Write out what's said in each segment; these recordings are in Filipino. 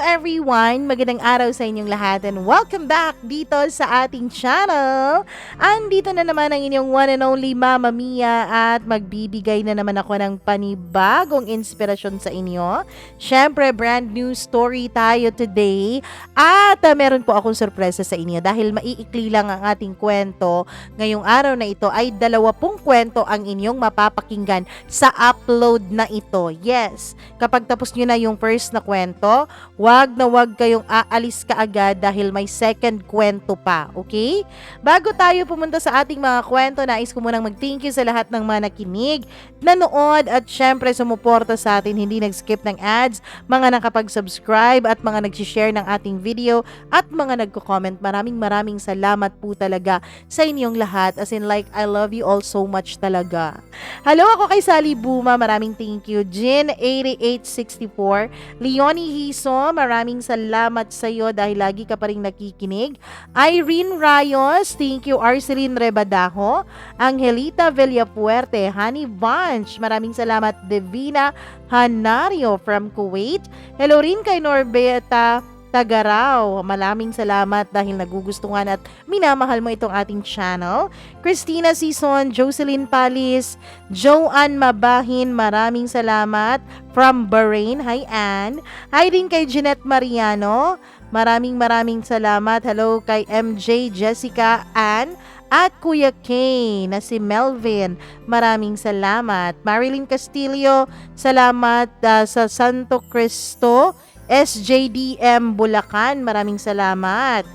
everyone! Magandang araw sa inyong lahat and welcome back dito sa ating channel. Andito na naman ang inyong one and only Mama Mia at magbibigay na naman ako ng panibagong inspirasyon sa inyo. Syempre, brand new story tayo today at meron po akong sorpresa sa inyo dahil maiikli lang ang ating kwento. Ngayong araw na ito ay 20 kwento ang inyong mapapakinggan sa upload na ito. Yes, kapag tapos nyo na yung first na kwento, wag na wag kayong aalis kaagad dahil may second kwento pa, okay? Bago tayo pumunta sa ating mga kwento, nais ko munang mag-thank you sa lahat ng mga nakinig, nanood at syempre sumuporta sa atin, hindi nag-skip ng ads, mga nakapag-subscribe at mga nag-share ng ating video at mga nagko-comment. Maraming salamat po talaga sa inyong lahat. As in like, I love you all so much talaga. Hello, ako kay Sally Buma, maraming thank you. Jin8864, Leonie Hiso, maraming salamat sa iyo dahil lagi ka pa rin nakikinig. Irene Rayos, thank you. Arceline Rebadaho, Angelita Villafuerte, Honey Bunch, maraming salamat. Divina Hanario from Kuwait. Hello rin kay Norbeta Tagaraw, maraming salamat dahil nagugustuhan at minamahal mo itong ating channel. Christina Sison, Jocelyn Palis, Joanne Mabahin, maraming salamat from Bahrain. Hi Ann. Hi din kay Jeanette Mariano, maraming salamat. Hello kay MJ, Jessica, Ann at Kuya Kay na si Melvin, maraming salamat. Marilyn Castillo, salamat sa Santo Cristo SJDM Bulacan, maraming salamat.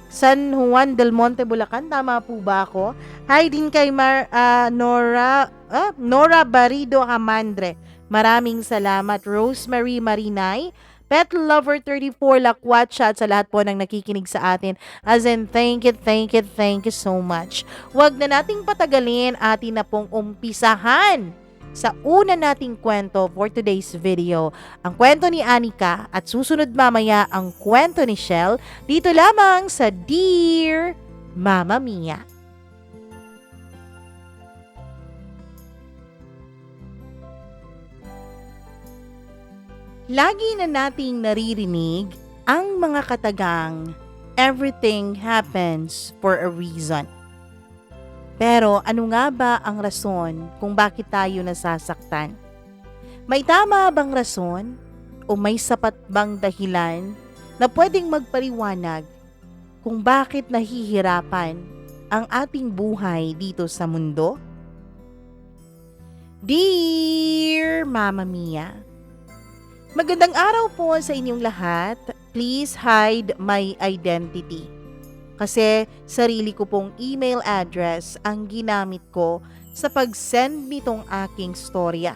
San Juan del Monte Bulacan, tama po ba ako? Hi din kay Nora Barido Hamandre, maraming salamat. Rosemary Marinay, Pet Lover 34 Lakwatsa at sa lahat po ng nakikinig sa atin. As in, thank you so much. Huwag na nating patagalin, atin na pong umpisahan sa una nating kwento for today's video. Ang kwento ni Anika at susunod mamaya ang kwento ni Shell dito lamang sa Dear Mama Mia. Lagi na nating naririnig ang mga katagang everything happens for a reason. Pero ano nga ba ang rason kung bakit tayo nasasaktan? May tama bang rason o may sapat bang dahilan na pwedeng magpaliwanag kung bakit nahihirapan ang ating buhay dito sa mundo? Dear Mama Mia, magandang araw po sa inyong lahat. Please hide my identity. Kasi sarili ko pong email address ang ginamit ko sa pag-send nitong aking storya.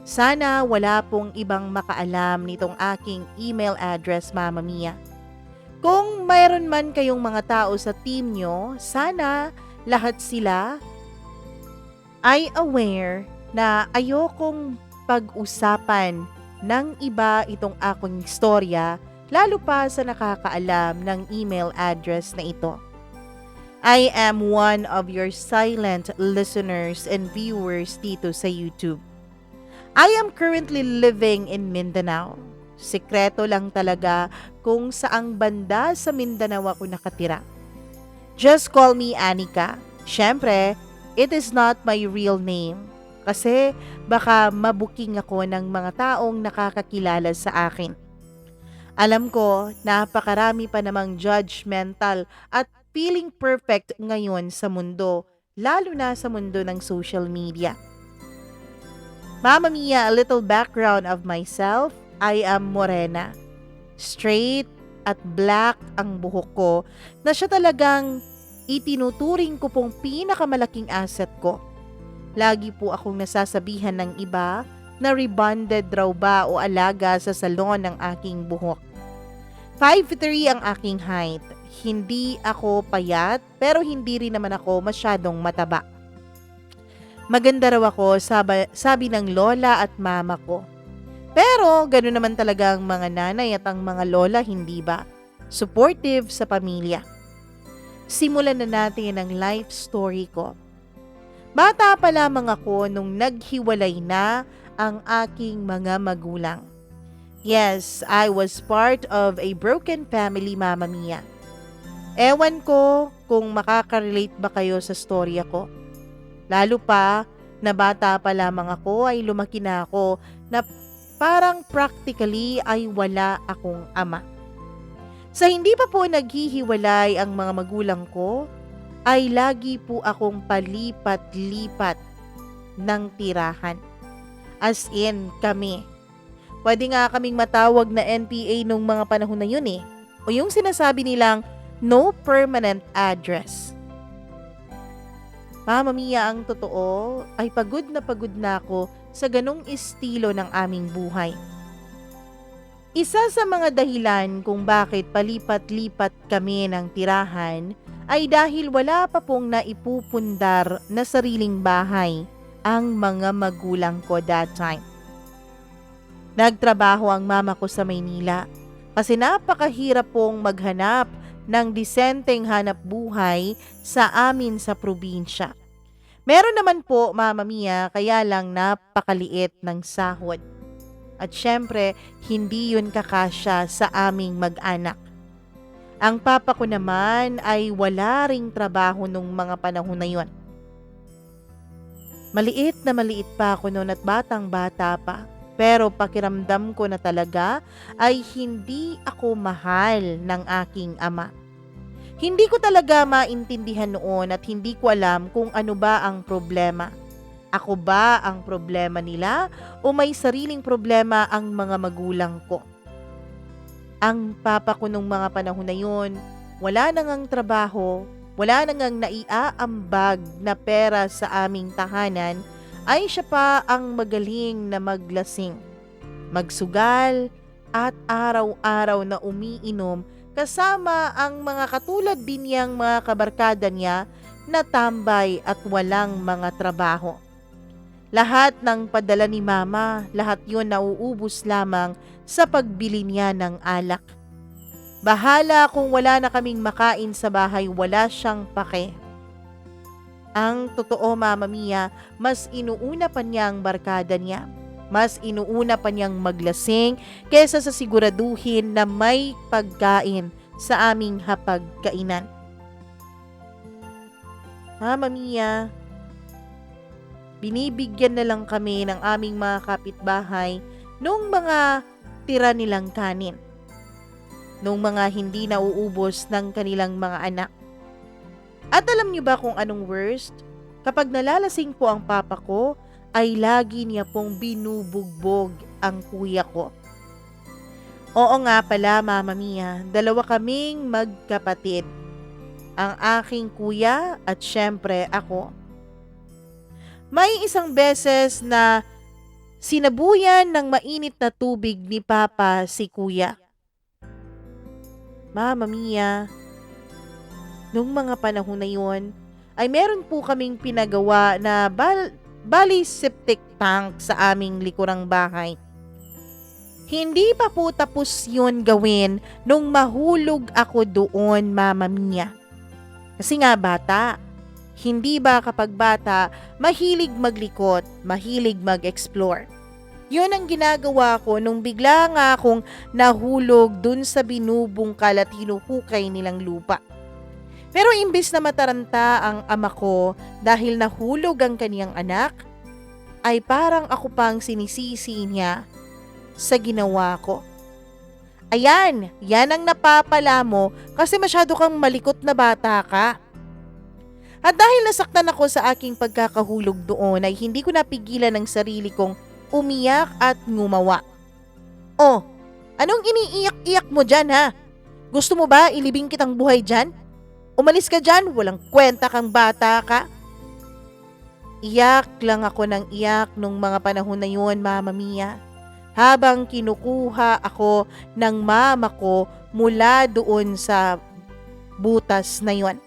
Sana wala pong ibang makaalam nitong aking email address, Mama Mia. Kung mayroon man kayong mga tao sa team nyo, sana lahat sila ay aware na ayokong pag-usapan ng iba itong aking storya, lalo pa sa nakakaalam ng email address na ito. I am one of your silent listeners and viewers dito sa YouTube. I am currently living in Mindanao. Sikreto lang talaga kung saang banda sa Mindanao ako nakatira. Just call me Anika. Syempre, it is not my real name. Kasi baka mabuking ako ng mga taong nakakakilala sa akin. Alam ko, napakarami pa namang judgmental at feeling perfect ngayon sa mundo, lalo na sa mundo ng social media. Mama Mia, a little background of myself. I am morena. Straight at black ang buhok ko na siya talagang itinuturing ko pong pinakamalaking asset ko. Lagi po akong nasasabihan ng iba na rebonded raw ba o alaga sa salon ng aking buhok. 5'3" ang aking height. Hindi ako payat pero hindi rin naman ako masyadong mataba. Maganda raw ako, sabi ng lola at mama ko. Pero gano'n naman talaga ang mga nanay at ang mga lola, hindi ba? Supportive sa pamilya. Simulan na natin ang life story ko. Bata pa lamang ako nung naghiwalay na ang aking mga magulang. Yes, I was part of a broken family, Mama Mia. Ewan ko kung makaka-relate ba kayo sa storya ko. Lalo pa na bata pa lamang ako ay lumaki na ako na parang practically ay wala akong ama. Sa hindi pa po naghihiwalay ang mga magulang ko, ay lagi po akong palipat-lipat ng tirahan. As in, kami. Pwede nga kaming matawag na NPA nung mga panahon na yun eh. O yung sinasabi nilang no permanent address. Mama Mia, ang totoo ay pagod na ako sa ganong estilo ng aming buhay. Isa sa mga dahilan kung bakit palipat-lipat kami ng tirahan ay dahil wala pa pong naipupundar na sariling bahay ang mga magulang ko that time. Nagtrabaho ang mama ko sa Maynila kasi napakahirap pong maghanap ng disenteng hanap buhay sa amin sa probinsya. Meron naman po, Mama Mia, kaya lang napakaliit ng sahod. At syempre, hindi yun kakasya sa aming mag-anak. Ang papa ko naman ay wala ring trabaho nung mga panahon na yun. Maliit na maliit pa ako noon at batang-bata pa. Pero pakiramdam ko na talaga ay hindi ako mahal ng aking ama. Hindi ko talaga maintindihan noon at hindi ko alam kung ano ba ang problema. Ako ba ang problema nila o may sariling problema ang mga magulang ko? Ang papa ko nung mga panahon na yun, wala na ngang trabaho, wala na ngang naiaambag na pera sa aming tahanan, ay siya pa ang magaling na maglasing, magsugal at araw-araw na umiinom kasama ang mga katulad din niyang mga kabarkada niya na tambay at walang mga trabaho. Lahat ng padala ni mama, lahat yun nauubos lamang sa pagbili niya ng alak. Bahala kung wala na kaming makain sa bahay, wala siyang pake. Ang totoo, Mama Mia, mas inuuna pa niya ang barkada niya. Mas inuuna pa niyang maglasing kesa sa siguraduhin na may pagkain sa aming hapagkainan. Mama Mia, binibigyan na lang kami ng aming mga kapitbahay nung mga tira nilang kanin. Nung mga hindi nauubos ng kanilang mga anak. At alam niyo ba kung anong worst? Kapag nalalasing po ang papa ko, ay lagi niya pong binubugbog ang kuya ko. Oo nga pala, Mama Mia, dalawa kaming magkapatid. Ang aking kuya at syempre ako. May isang beses na sinabuyan ng mainit na tubig ni Papa si kuya. Mama Mia, nung mga panahon na yun, ay meron po kaming pinagawa na bali septic tank sa aming likurang bahay. Hindi pa po tapos yun gawin nung mahulog ako doon, Mama Mia. Kasi nga bata, hindi ba kapag bata, mahilig maglikot, mahilig mag-explore. Yun ang ginagawa ko nung bigla nga akong nahulog dun sa binubungkal at hinuhukay nilang lupa. Pero imbis na mataranta ang ama ko dahil nahulog ang kaniyang anak, ay parang ako pang sinisisi niya sa ginawa ko. Ayan, yan ang napapala mo kasi masyado kang malikot na bata ka. At dahil nasaktan ako sa aking pagkakahulog doon ay hindi ko napigilan ang sarili kong umiyak at ngumawa. Oh, anong iniiyak-iyak mo dyan ha? Gusto mo ba ilibing kitang buhay dyan? Umalis ka dyan, walang kwenta kang bata ka. Iyak lang ako ng iyak nung mga panahon na yun, Mama Mia. Habang kinukuha ako ng mama ko mula doon sa butas na yun.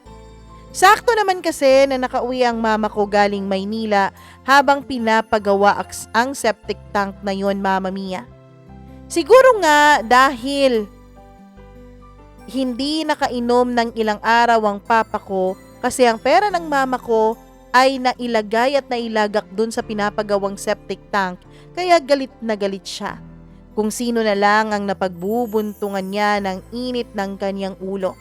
Sakto naman kasi na nakauwi ang mama ko galing Maynila habang pinapagawa ang septic tank na yon, Mama Mia. Siguro nga dahil hindi nakainom ng ilang araw ang papa ko kasi ang pera ng mama ko ay nailagay at nailagak dun sa pinapagawang septic tank kaya galit na galit siya. Kung sino na lang ang napagbubuntungan niya ng init ng kanyang ulo.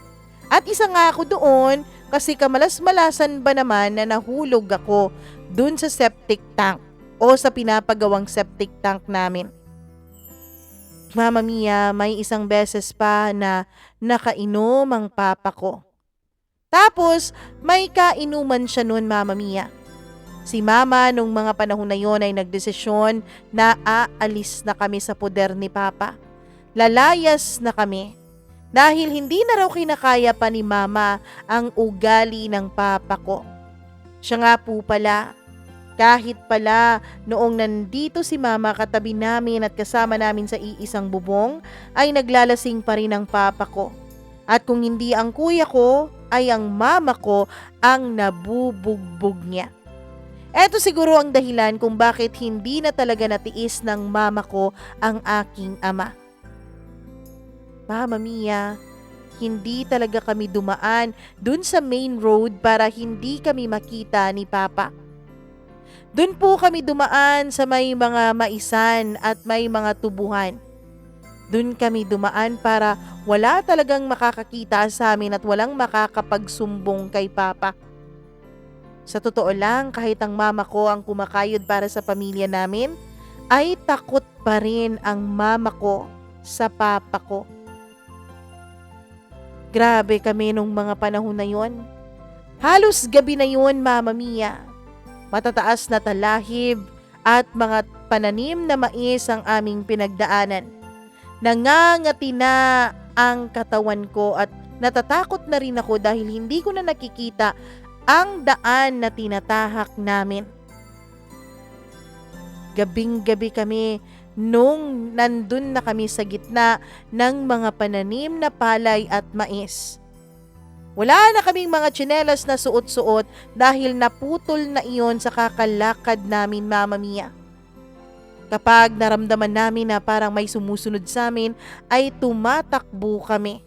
At isa nga ako doon kasi kamalas-malasan ba naman na nahulog ako dun sa septic tank o sa pinapagawang septic tank namin. Mama Mia, may isang beses pa na nakainom ang papa ko. Tapos may kainuman siya noon, Mama Mia. Si Mama nung mga panahon na yon ay nagdesisyon na aalis na kami sa poder ni Papa. Lalayas na kami. Dahil hindi na raw kinakaya pa ni Mama ang ugali ng Papa ko. Siya nga po pala, kahit pala noong nandito si Mama katabi namin at kasama namin sa iisang bubong, ay naglalasing pa rin ang Papa ko. At kung hindi ang kuya ko, ay ang mama ko ang nabubugbog niya. Eto siguro ang dahilan kung bakit hindi na talaga natiis ng mama ko ang aking ama. Mama Mia, hindi talaga kami dumaan dun sa main road para hindi kami makita ni Papa. Dun po kami dumaan sa may mga maisan at may mga tubuhan. Dun kami dumaan para wala talagang makakakita sa amin at walang makakapagsumbong kay Papa. Sa totoo lang, kahit ang mama ko ang kumakayod para sa pamilya namin, ay takot pa rin ang mama ko sa papa ko. Grabe kami nung mga panahon na yon. Halos gabi na yon, Mama Mia. Matataas na talahib at mga pananim na mais ang aming pinagdaanan. Nangangati na ang katawan ko at natatakot na rin ako dahil hindi ko na nakikita ang daan na tinatahak namin. Gabing-gabi kami nung nandun na kami sa gitna ng mga pananim na palay at mais. Wala na kaming mga tsinelas na suot-suot dahil naputol na iyon sa kakalakad namin, Mama Mia. Kapag naramdaman namin na parang may sumusunod sa amin, ay tumatakbo kami.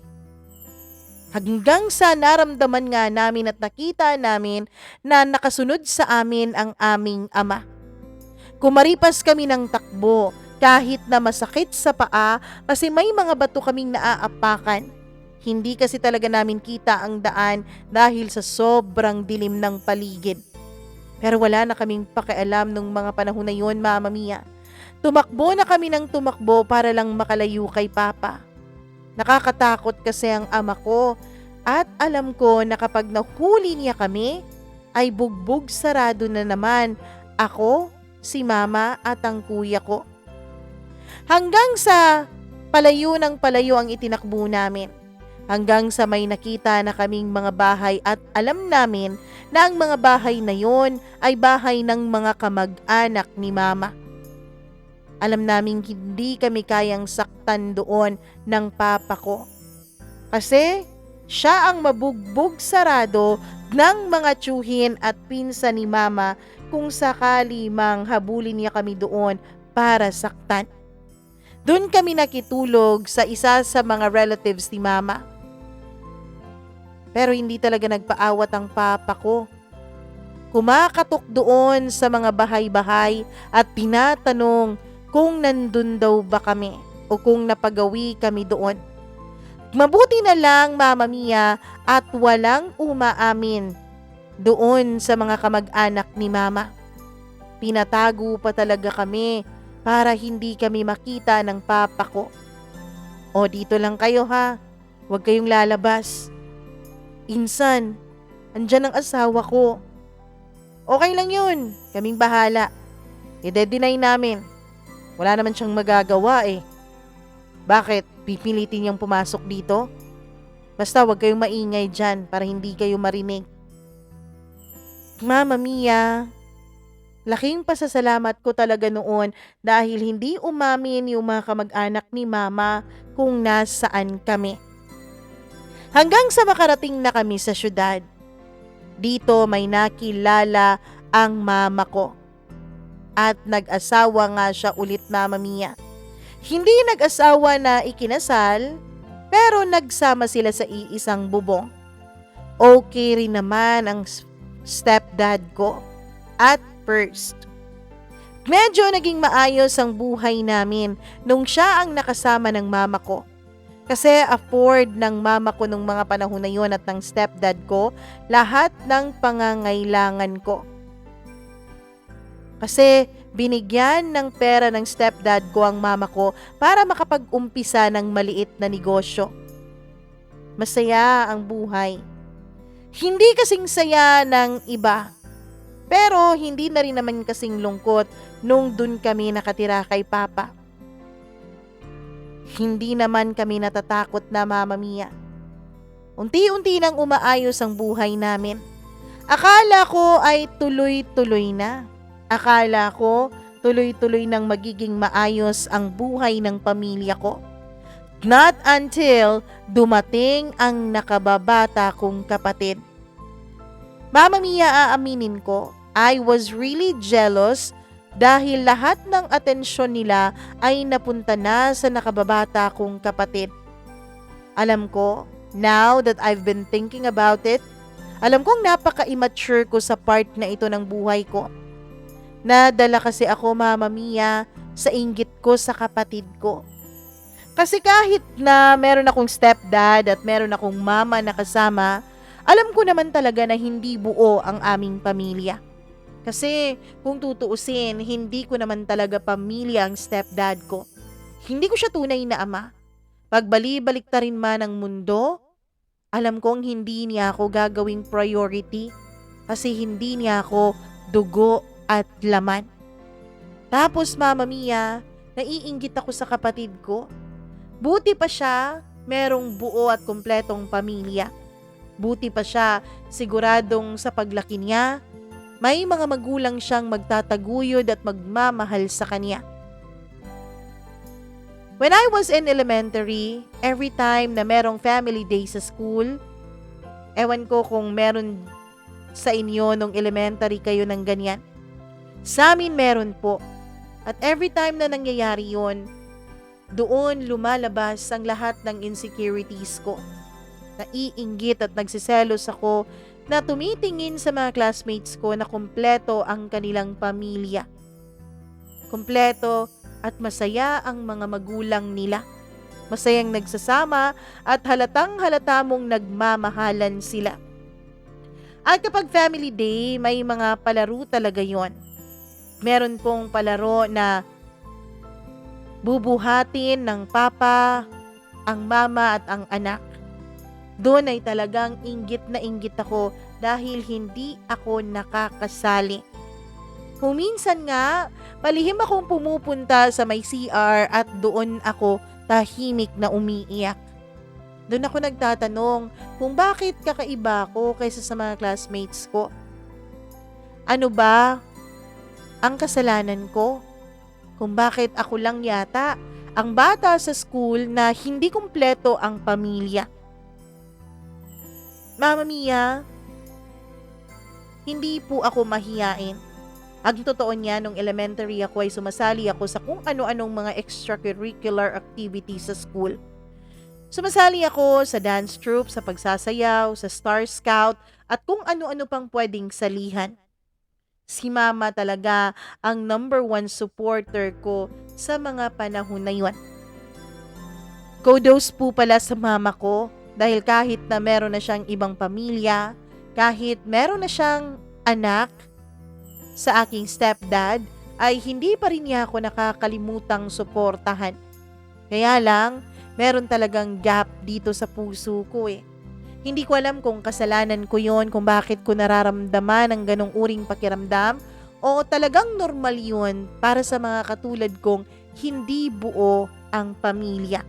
Hanggang sa naramdaman nga namin at nakita namin na nakasunod sa amin ang aming ama. Kumaripas kami ng takbo kahit na masakit sa paa kasi may mga bato kaming naaapakan. Hindi kasi talaga namin kita ang daan dahil sa sobrang dilim ng paligid. Pero wala na kaming pakialam nung mga panahon na yun, Mama Mia. Tumakbo na kami ng tumakbo para lang makalayo kay Papa. Nakakatakot kasi ang ama ko at alam ko na kapag nahuli niya kami, ay bugbog sarado na naman ako, si Mama at ang kuya ko. Hanggang sa palayo ng palayo ang itinakbo namin. Hanggang sa may nakita na kaming mga bahay at alam namin na ang mga bahay na yon ay bahay ng mga kamag-anak ni Mama. Alam naming hindi kami kayang saktan doon ng papa ko. Kasi siya ang mabugbog sarado ng mga tiyuhin at pinsan ni Mama kung sakali mang habulin niya kami doon para saktan. Doon kami nakitulog sa isa sa mga relatives ni Mama. Pero hindi talaga nagpaawat ang papa ko. Kumakatok doon sa mga bahay-bahay at tinatanong kung nandun daw ba kami o kung napagawi kami doon. Mabuti na lang, Mama Mia, at walang umaamin doon sa mga kamag-anak ni Mama. Pinatago pa talaga kami para hindi kami makita ng papa ko. O dito lang kayo ha, huwag kayong lalabas. Insan, andyan ang asawa ko. Okay lang yun, kaming bahala. I-deny namin. Wala naman siyang magagawa eh. Bakit? Pipilitin niyang pumasok dito? Basta wag kayong maingay dyan para hindi kayo marinig. Mama Mia, laking pasasalamat ko talaga noon dahil hindi umamin yung mga kamag-anak ni Mama kung nasaan kami. Hanggang sa makarating na kami sa syudad. Dito may nakilala ang mama ko. At nag-asawa nga siya ulit, Mama Mia. Hindi nag-asawa na ikinasal, pero nagsama sila sa iisang bubong. Okay rin naman ang stepdad ko at first. Medyo naging maayos ang buhay namin nung siya ang nakasama ng mama ko. Kasi afford ng mama ko nung mga panahon na yun at ng stepdad ko lahat ng pangangailangan ko. Kasi binigyan ng pera ng stepdad ko ang mama ko para makapag-umpisa ng maliit na negosyo. Masaya ang buhay. Hindi kasing saya ng iba. Pero hindi na rin naman kasing lungkot nung dun kami nakatira kay Papa. Hindi naman kami natatakot na Mama Mia. Unti-unti nang umaayos ang buhay namin. Akala ko ay tuloy-tuloy na. Akala ko tuloy-tuloy nang magiging maayos ang buhay ng pamilya ko. Not until dumating ang nakababata kong kapatid. Mama Mia, aaminin ko, I was really jealous dahil lahat ng atensyon nila ay napunta na sa nakababata kong kapatid. Alam ko, now that I've been thinking about it, alam kong napaka-immature ko sa part na ito ng buhay ko. Nadala kasi ako, Mama Mia, sa inggit ko sa kapatid ko. Kasi kahit na meron akong stepdad at meron akong mama na kasama, alam ko naman talaga na hindi buo ang aming pamilya. Kasi kung tutuusin, hindi ko naman talaga pamilya ang stepdad ko. Hindi ko siya tunay na ama. Pagbali-balik ta rin man ang mundo, alam kong hindi niya ako gagawing priority kasi hindi niya ako dugo at laman. Tapos Mama Mia, naiinggit ako sa kapatid ko. Buti pa siya, merong buo at kumpletong pamilya. Buti pa siya, siguradong sa paglaki niya, may mga magulang siyang magtataguyod at magmamahal sa kanya. When I was in elementary, every time na merong family day sa school, ewan ko kung meron sa inyo nung elementary kayo ng ganyan. Sa amin meron po. At every time na nangyayari yon, doon lumalabas ang lahat ng insecurities ko. Naiinggit at nagsiselos ako na tumitingin sa mga classmates ko na kumpleto ang kanilang pamilya. Kumpleto at masaya ang mga magulang nila. Masayang nagsasama at halatang halata mong nagmamahalan sila. At kapag family day, may mga palaro talaga yon. Meron pong palaro na bubuhatin ng papa, ang mama at ang anak. Doon ay talagang inggit na inggit ako dahil hindi ako nakakasali. Kung minsan nga, palihim akong pumupunta sa may CR at doon ako tahimik na umiiyak. Doon ako nagtatanong kung bakit kakaiba ako kaysa sa mga classmates ko. Ano ba ang kasalanan ko? Kung bakit ako lang yata ang bata sa school na hindi kumpleto ang pamilya. Mama Mia, hindi po ako mahiyain. Ang totoo niya, nung elementary ako ay sumasali ako sa kung ano-anong mga extracurricular activities sa school. Sumasali ako sa dance troupe, sa pagsasayaw, sa Star Scout, at kung ano-ano pang pwedeng salihan. Si Mama talaga ang number 1 supporter ko sa mga panahon na yun. Kudos po pala sa mama ko dahil kahit na meron na siyang ibang pamilya, kahit meron na siyang anak sa aking stepdad, ay hindi pa rin niya ako nakakalimutang suportahan. Kaya lang, meron talagang gap dito sa puso ko eh. Hindi ko alam kung kasalanan ko yon, kung bakit ko nararamdaman ang ganong uring pakiramdam, o talagang normal yun para sa mga katulad kong hindi buo ang pamilya.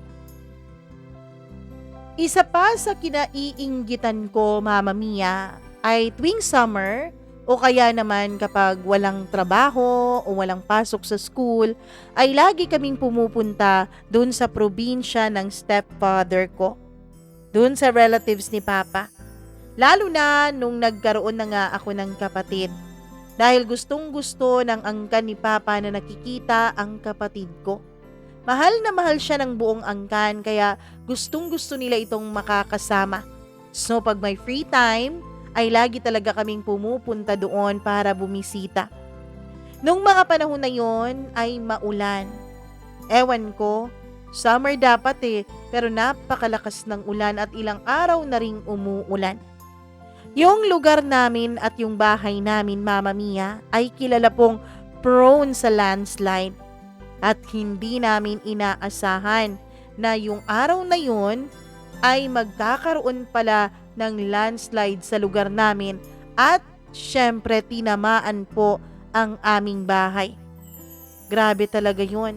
Isa pa sa kinaiinggitan ko, Mama Mia, ay tuwing summer o kaya naman kapag walang trabaho o walang pasok sa school, ay lagi kaming pumupunta dun sa probinsya ng stepfather ko. Dun sa relatives ni Papa. Lalo na nung nagkaroon na nga ako ng kapatid. Dahil gustong-gusto ng angkan ni Papa na nakikita ang kapatid ko. Mahal na mahal siya ng buong angkan kaya gustong-gusto nila itong makakasama. So pag may free time, ay lagi talaga kaming pumupunta doon para bumisita. Nung mga panahon na yon ay maulan. Ewan ko, summer dapat pero napakalakas ng ulan at ilang araw na ring umuulan. Yung lugar namin at yung bahay namin, Mama Mia, ay kilala pong prone sa landslide. At hindi namin inaasahan na yung araw na yun ay magkakaroon pala ng landslide sa lugar namin at syempre tinamaan po ang aming bahay. Grabe talaga yun.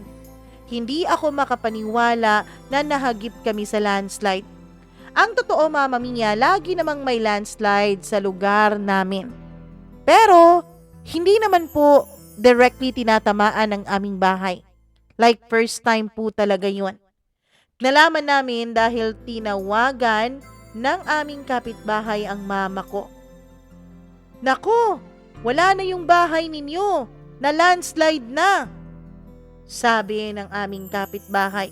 Hindi ako makapaniwala na nahagip kami sa landslide. Ang totoo, Mama Mia, lagi namang may landslide sa lugar namin. Pero hindi naman po directly tinatamaan ang aming bahay. Like first time po talaga yun. Nalaman namin dahil tinawagan ng aming kapitbahay ang mama ko. Nako, wala na yung bahay ninyo, na landslide na, sabi ng aming kapitbahay.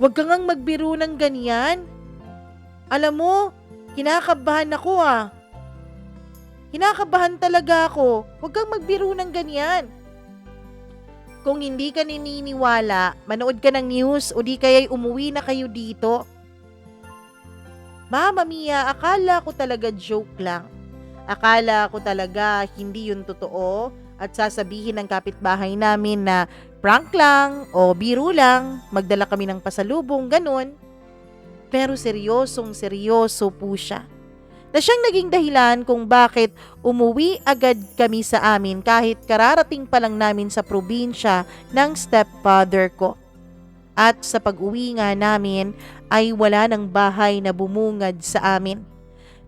Huwag kang ngang magbiro ng ganyan. Alam mo, kinakabahan ako Kinakabahan talaga ako. Huwag kang magbiro ng ganyan. Kung hindi ka naniniwala, manood ka ng news o di kaya'y umuwi na kayo dito. Mama Mia, akala ko talaga joke lang. Akala ko talaga hindi yun totoo at sasabihin ng kapitbahay namin na prank lang o biro lang, magdala kami ng pasalubong, ganun. Pero seryoso po siya. Na siyang naging dahilan kung bakit umuwi agad kami sa amin kahit kararating pa lang namin sa probinsya ng stepfather ko. At sa pag-uwi nga namin ay wala ng bahay na bumungad sa amin.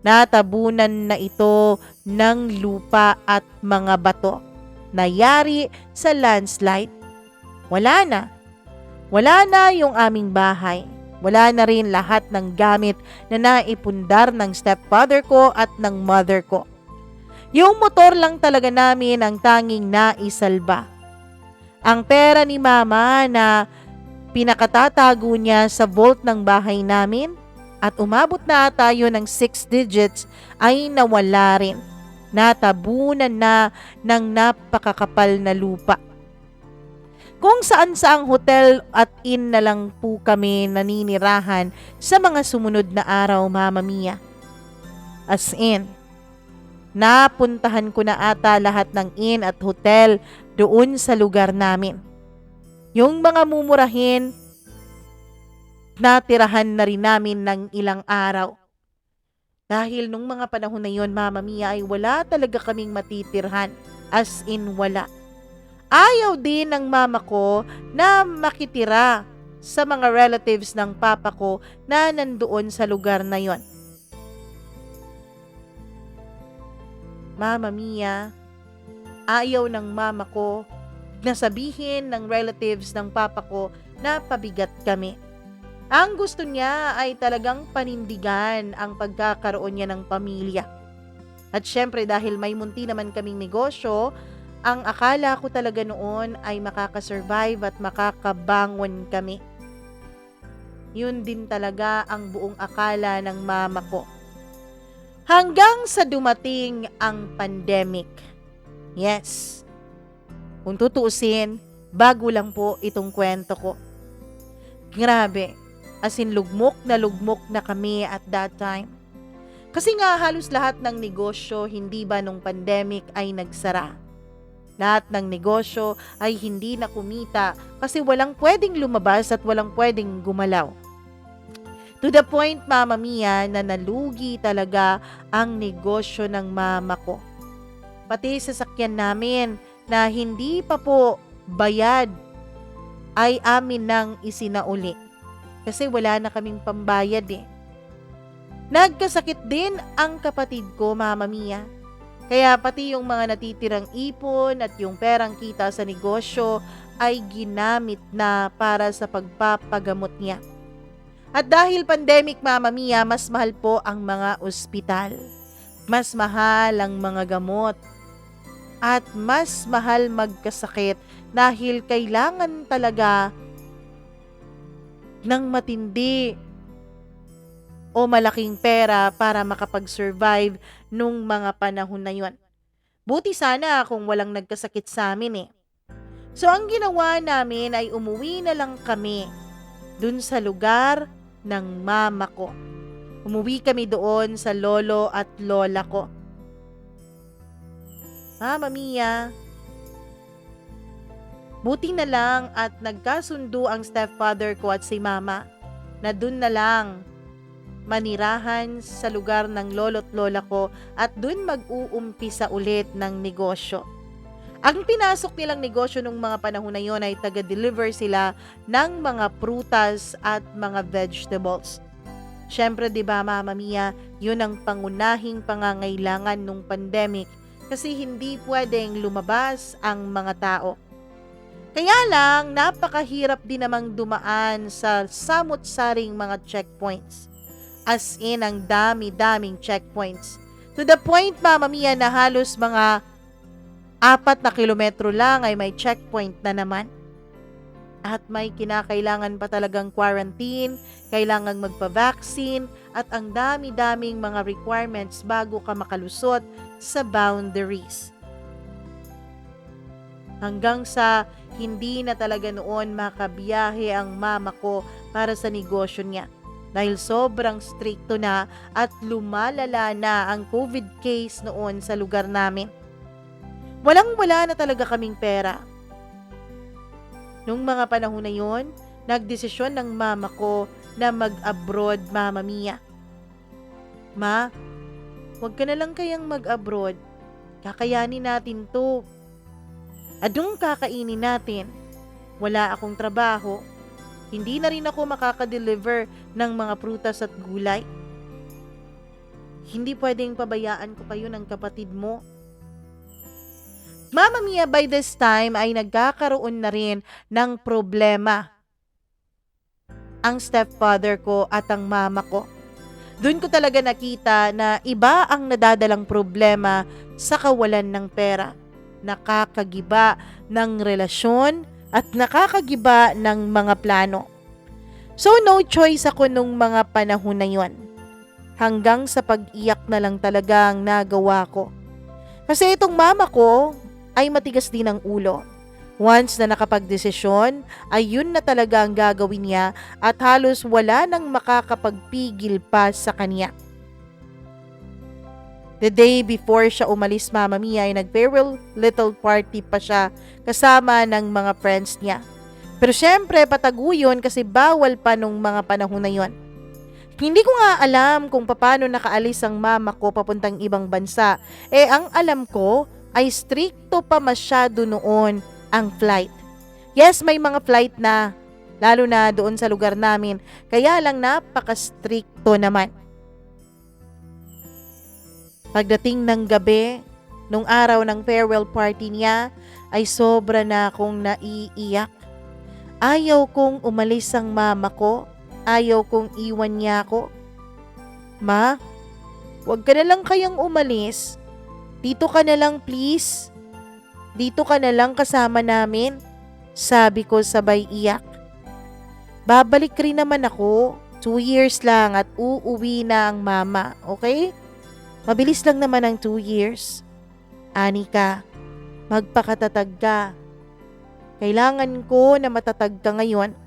Natabunan na ito ng lupa at mga bato. Nayari sa landslide. Wala na. Wala na yung aming bahay. Wala na rin lahat ng gamit na naipundar ng stepfather ko at ng mother ko. Yung motor lang talaga namin ang tanging naisalba. Ang pera ni Mama na pinakatatago niya sa vault ng bahay namin at umabot na tayo ng 6 digits ay nawala rin. Natabunan na ng napakakapal na lupa. Kung saan-saang hotel at inn na lang po kami naninirahan sa mga sumunod na araw, Mama Mia. As in, napuntahan ko na ata lahat ng inn at hotel doon sa lugar namin. Yung mga mumurahin, natirahan na rin namin ng ilang araw. Dahil nung mga panahon na yon, Mama Mia, ay wala talaga kaming matitirhan. As in, wala. Ayaw din ng mama ko na makitira sa mga relatives ng papa ko na nandoon sa lugar na yon. Mama Mia, ayaw ng mama ko na sabihin ng relatives ng papa ko na pabigat kami. Ang gusto niya ay talagang panindigan ang pagkakaroon niya ng pamilya. At syempre dahil may munti naman kaming negosyo, ang akala ko talaga noon ay makakasurvive at makakabangon kami. Yun din talaga ang buong akala ng mama ko. Hanggang sa dumating ang pandemic. Yes. Kung tutuusin, bago lang po itong kwento ko. Grabe. As in lugmok na kami at that time. Kasi nga halos lahat ng negosyo hindi ba nung pandemic ay nagsara. Lahat ng negosyo ay hindi na kumita kasi walang pwedeng lumabas at walang pwedeng gumalaw. To the point, Mama Mia, na nalugi talaga ang negosyo ng mama ko. Pati sasakyan namin na hindi pa po bayad ay amin nang isinauli. Kasi wala na kaming pambayad Nagkasakit din ang kapatid ko, Mama Mia. Kaya pati yung mga natitirang ipon at yung perang kita sa negosyo ay ginamit na para sa pagpapagamot niya. At dahil pandemic, Mama Mia, mas mahal po ang mga ospital. Mas mahal ang mga gamot. At mas mahal magkasakit dahil kailangan talaga ng matindi o malaking pera para makapag-survive nung mga panahon na yon. Buti sana kung walang nagkasakit sa amin eh. So ang ginawa namin ay umuwi na lang kami dun sa lugar ng mama ko. Umuwi kami doon sa lolo at lola ko. Mama Mia, buti na lang at nagkasundo ang stepfather ko at si mama na dun na lang manirahan sa lugar ng lolo't lola ko at dun mag-uumpisa ulit ng negosyo. Ang pinasok nilang negosyo nung mga panahon na yon ay taga-deliver sila ng mga prutas at mga vegetables. Siyempre, di ba, Mama Mia, yun ang pangunahing pangangailangan nung pandemic kasi hindi pwedeng lumabas ang mga tao. Kaya lang, napakahirap din namang dumaan sa samut-saring mga checkpoints. As in, ang dami-daming checkpoints. To the point, Mama Mia, na halos mga 4 na kilometro lang ay may checkpoint na naman. At may kinakailangan pa talagang quarantine, kailangang magpa-vaccine, at ang dami-daming mga requirements bago ka makalusot sa boundaries. Hanggang sa hindi na talaga noon makabiyahe ang mama ko para sa negosyo niya. Dahil sobrang stricto na at lumalala na ang COVID case noon sa lugar namin. Walang-wala na talaga kaming pera. Nung mga panahon na yon, nagdesisyon ng mama ko na mag-abroad, Mama Mia. Ma, huwag ka na lang kayang mag-abroad. Kakayanin natin to. Anong kakainin natin? Wala akong trabaho. Hindi na rin ako makaka-deliver ng mga prutas at gulay. Hindi pwedeng pabayaan ko kayo ng kapatid mo. Mama Mia, by this time ay nagkakaroon na rin ng problema ang stepfather ko at ang mama ko. Doon ko talaga nakita na iba ang nadadalang problema sa kawalan ng pera. Nakakagiba ng relasyon at nakakagiba ng mga plano. So no choice ako nung mga panahon na yon. Hanggang sa pag-iyak na lang talaga ang nagawa ko. Kasi itong mama ko ay matigas din ang ulo. Once na nakapagdesisyon, ay yun na talaga ang gagawin niya at halos wala nang makakapagpigil pa sa kanya. The day before siya umalis, Mama Mia, ay nag-farewell little party pa siya kasama ng mga friends niya. Pero syempre patago yun kasi bawal pa nung mga panahon na yon. Hindi ko nga alam kung paano nakaalis ang mama ko papuntang ibang bansa. Ang alam ko ay stricto pa masyado noon ang flight. Yes, may mga flight na, lalo na doon sa lugar namin, kaya lang napaka-stricto naman. Pagdating ng gabi, nung araw ng farewell party niya, ay sobra na akong naiiyak. Ayaw kong umalis ang mama ko, ayaw kong iwan niya ako. Ma, huwag ka na lang kayang umalis. Dito ka na lang please. Dito ka na lang kasama namin. Sabi ko sabay iyak. Babalik rin naman ako. 2 years lang at uuwi na ang mama. Okay? Mabilis lang naman ang 2 years. Anika, magpakatatag ka. Kailangan ko na matatag ka ngayon.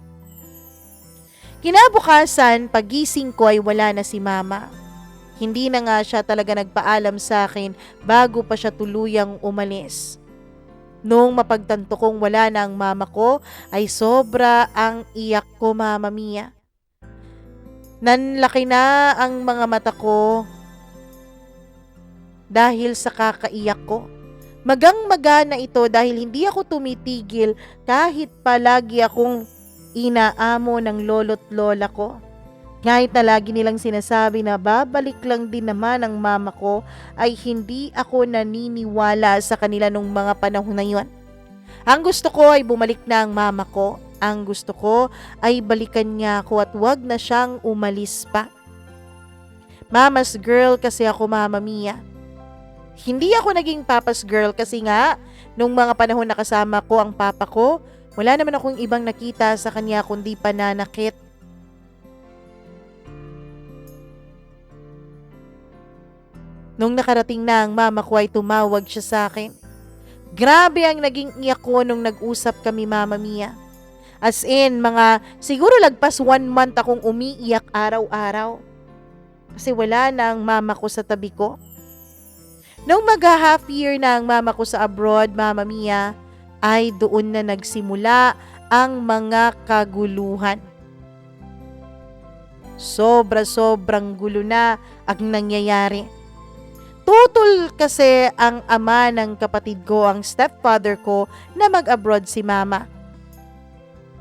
Kinabukasan, pagising ko ay wala na si mama. Hindi na nga siya talaga nagpaalam sa akin bago pa siya tuluyang umalis. Nung mapagtanto kong wala na ang mama ko, ay sobra ang iyak ko, Mama Mia. Nanlaki na ang mga mata ko dahil sa kakaiyak ko. Magang-maga na ito dahil hindi ako tumitigil kahit palagi akong inaamo ng lolo't lola ko. Kahit na lagi nilang sinasabi na babalik lang din naman ang mama ko, ay hindi ako naniniwala sa kanila nung mga panahon na yon. Ang gusto ko ay bumalik na ang mama ko. Ang gusto ko ay balikan niya ako at wag na siyang umalis pa. Mama's girl kasi ako, Mama Mia. Hindi ako naging papa's girl kasi nga, nung mga panahon na kasama ko ang papa ko, wala naman akong ibang nakita sa kanya kundi pananakit. Nung nakarating na ang mama ko ay tumawag siya sa akin. Grabe ang naging iyak ko nung nag-usap kami, Mama Mia. As in, mga siguro lagpas 1 month akong umiiyak araw-araw. Kasi wala na ang mama ko sa tabi ko. Nung mag-half year na ang mama ko sa abroad, Mama Mia, ay doon na nagsimula ang mga kaguluhan. Sobra-sobrang gulo na ang nangyayari. Tutol kasi ang ama ng kapatid ko, ang stepfather ko, na mag-abroad si mama.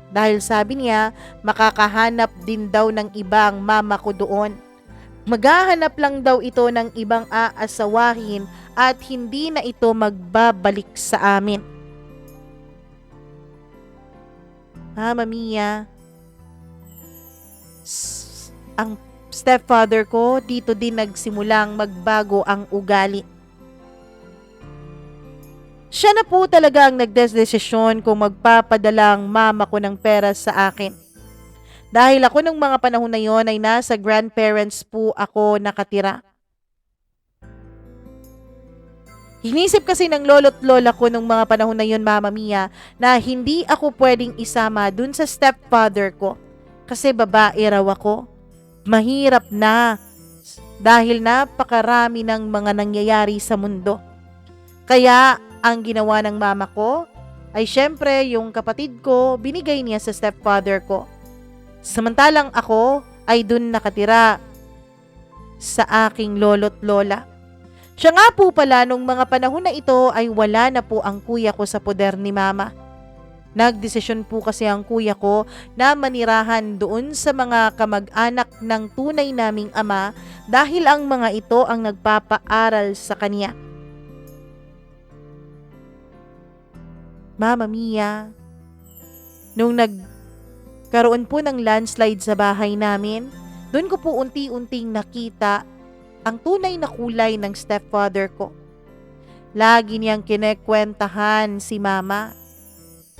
Dahil sabi niya, makakahanap din daw ng iba ang mama ko doon. Maghahanap lang daw ito ng ibang aasawahin at hindi na ito magbabalik sa amin. Mama Mia, ang stepfather ko, dito din nagsimulang magbago ang ugali. Siya na po talaga ang nagdesisyon kung magpapadala ang mama ko ng pera sa akin. Dahil ako nung mga panahon na yon ay nasa grandparents po ako nakatira. Hinisip kasi ng lolo't lola ko nung mga panahon na yon, Mama Mia, na hindi ako pwedeng isama dun sa stepfather ko. Kasi babae raw ako. Mahirap na dahil napakarami ng mga nangyayari sa mundo. Kaya ang ginawa ng mama ko ay syempre yung kapatid ko binigay niya sa stepfather ko. Samantalang ako ay dun nakatira sa aking lolo't lola. Siya nga po pala nung mga panahon na ito ay wala na po ang kuya ko sa poder ni mama. Nagdesisyon po kasi ang kuya ko na manirahan doon sa mga kamag-anak ng tunay naming ama dahil ang mga ito ang nagpapaaral sa kanya. Mama Mia, nung nagkaroon po ng landslide sa bahay namin, doon ko po unti-unting nakita ang tunay na kulay ng stepfather ko. Lagi niyang kinekwentahan si mama.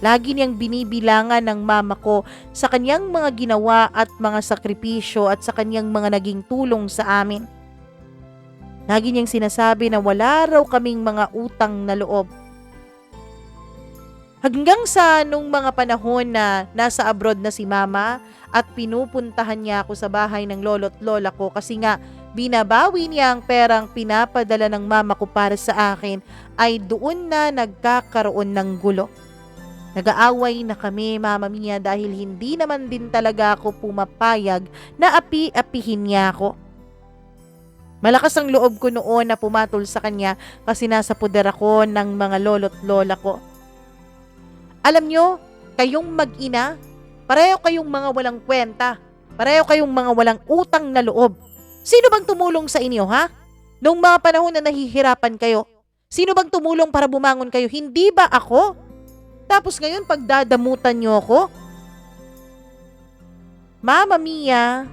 Lagi niyang binibilangan ng mama ko sa kanyang mga ginawa at mga sakripisyo at sa kanyang mga naging tulong sa amin. Lagi niyang sinasabi na wala raw kaming mga utang na loob. Hanggang sa nung mga panahon na nasa abroad na si mama at pinupuntahan niya ako sa bahay ng lolo't lola ko kasi nga binabawi niya ang perang pinapadala ng mama ko para sa akin, ay doon na nagkakaroon ng gulo. Nag-aaway na kami, Mama Mia, dahil hindi naman din talaga ako pumapayag na api-apihin niya ako. Malakas ang loob ko noon na pumatol sa kanya kasi nasa poder ako ng mga lolo't lola ko. Alam nyo, kayong mag-ina, pareho kayong mga walang kwenta, pareho kayong mga walang utang na loob. Sino bang tumulong sa inyo, ha? Noong mga panahon na nahihirapan kayo, sino bang tumulong para bumangon kayo? Hindi ba ako? Tapos ngayon, pagdadamutan nyo ako? Mama Mia,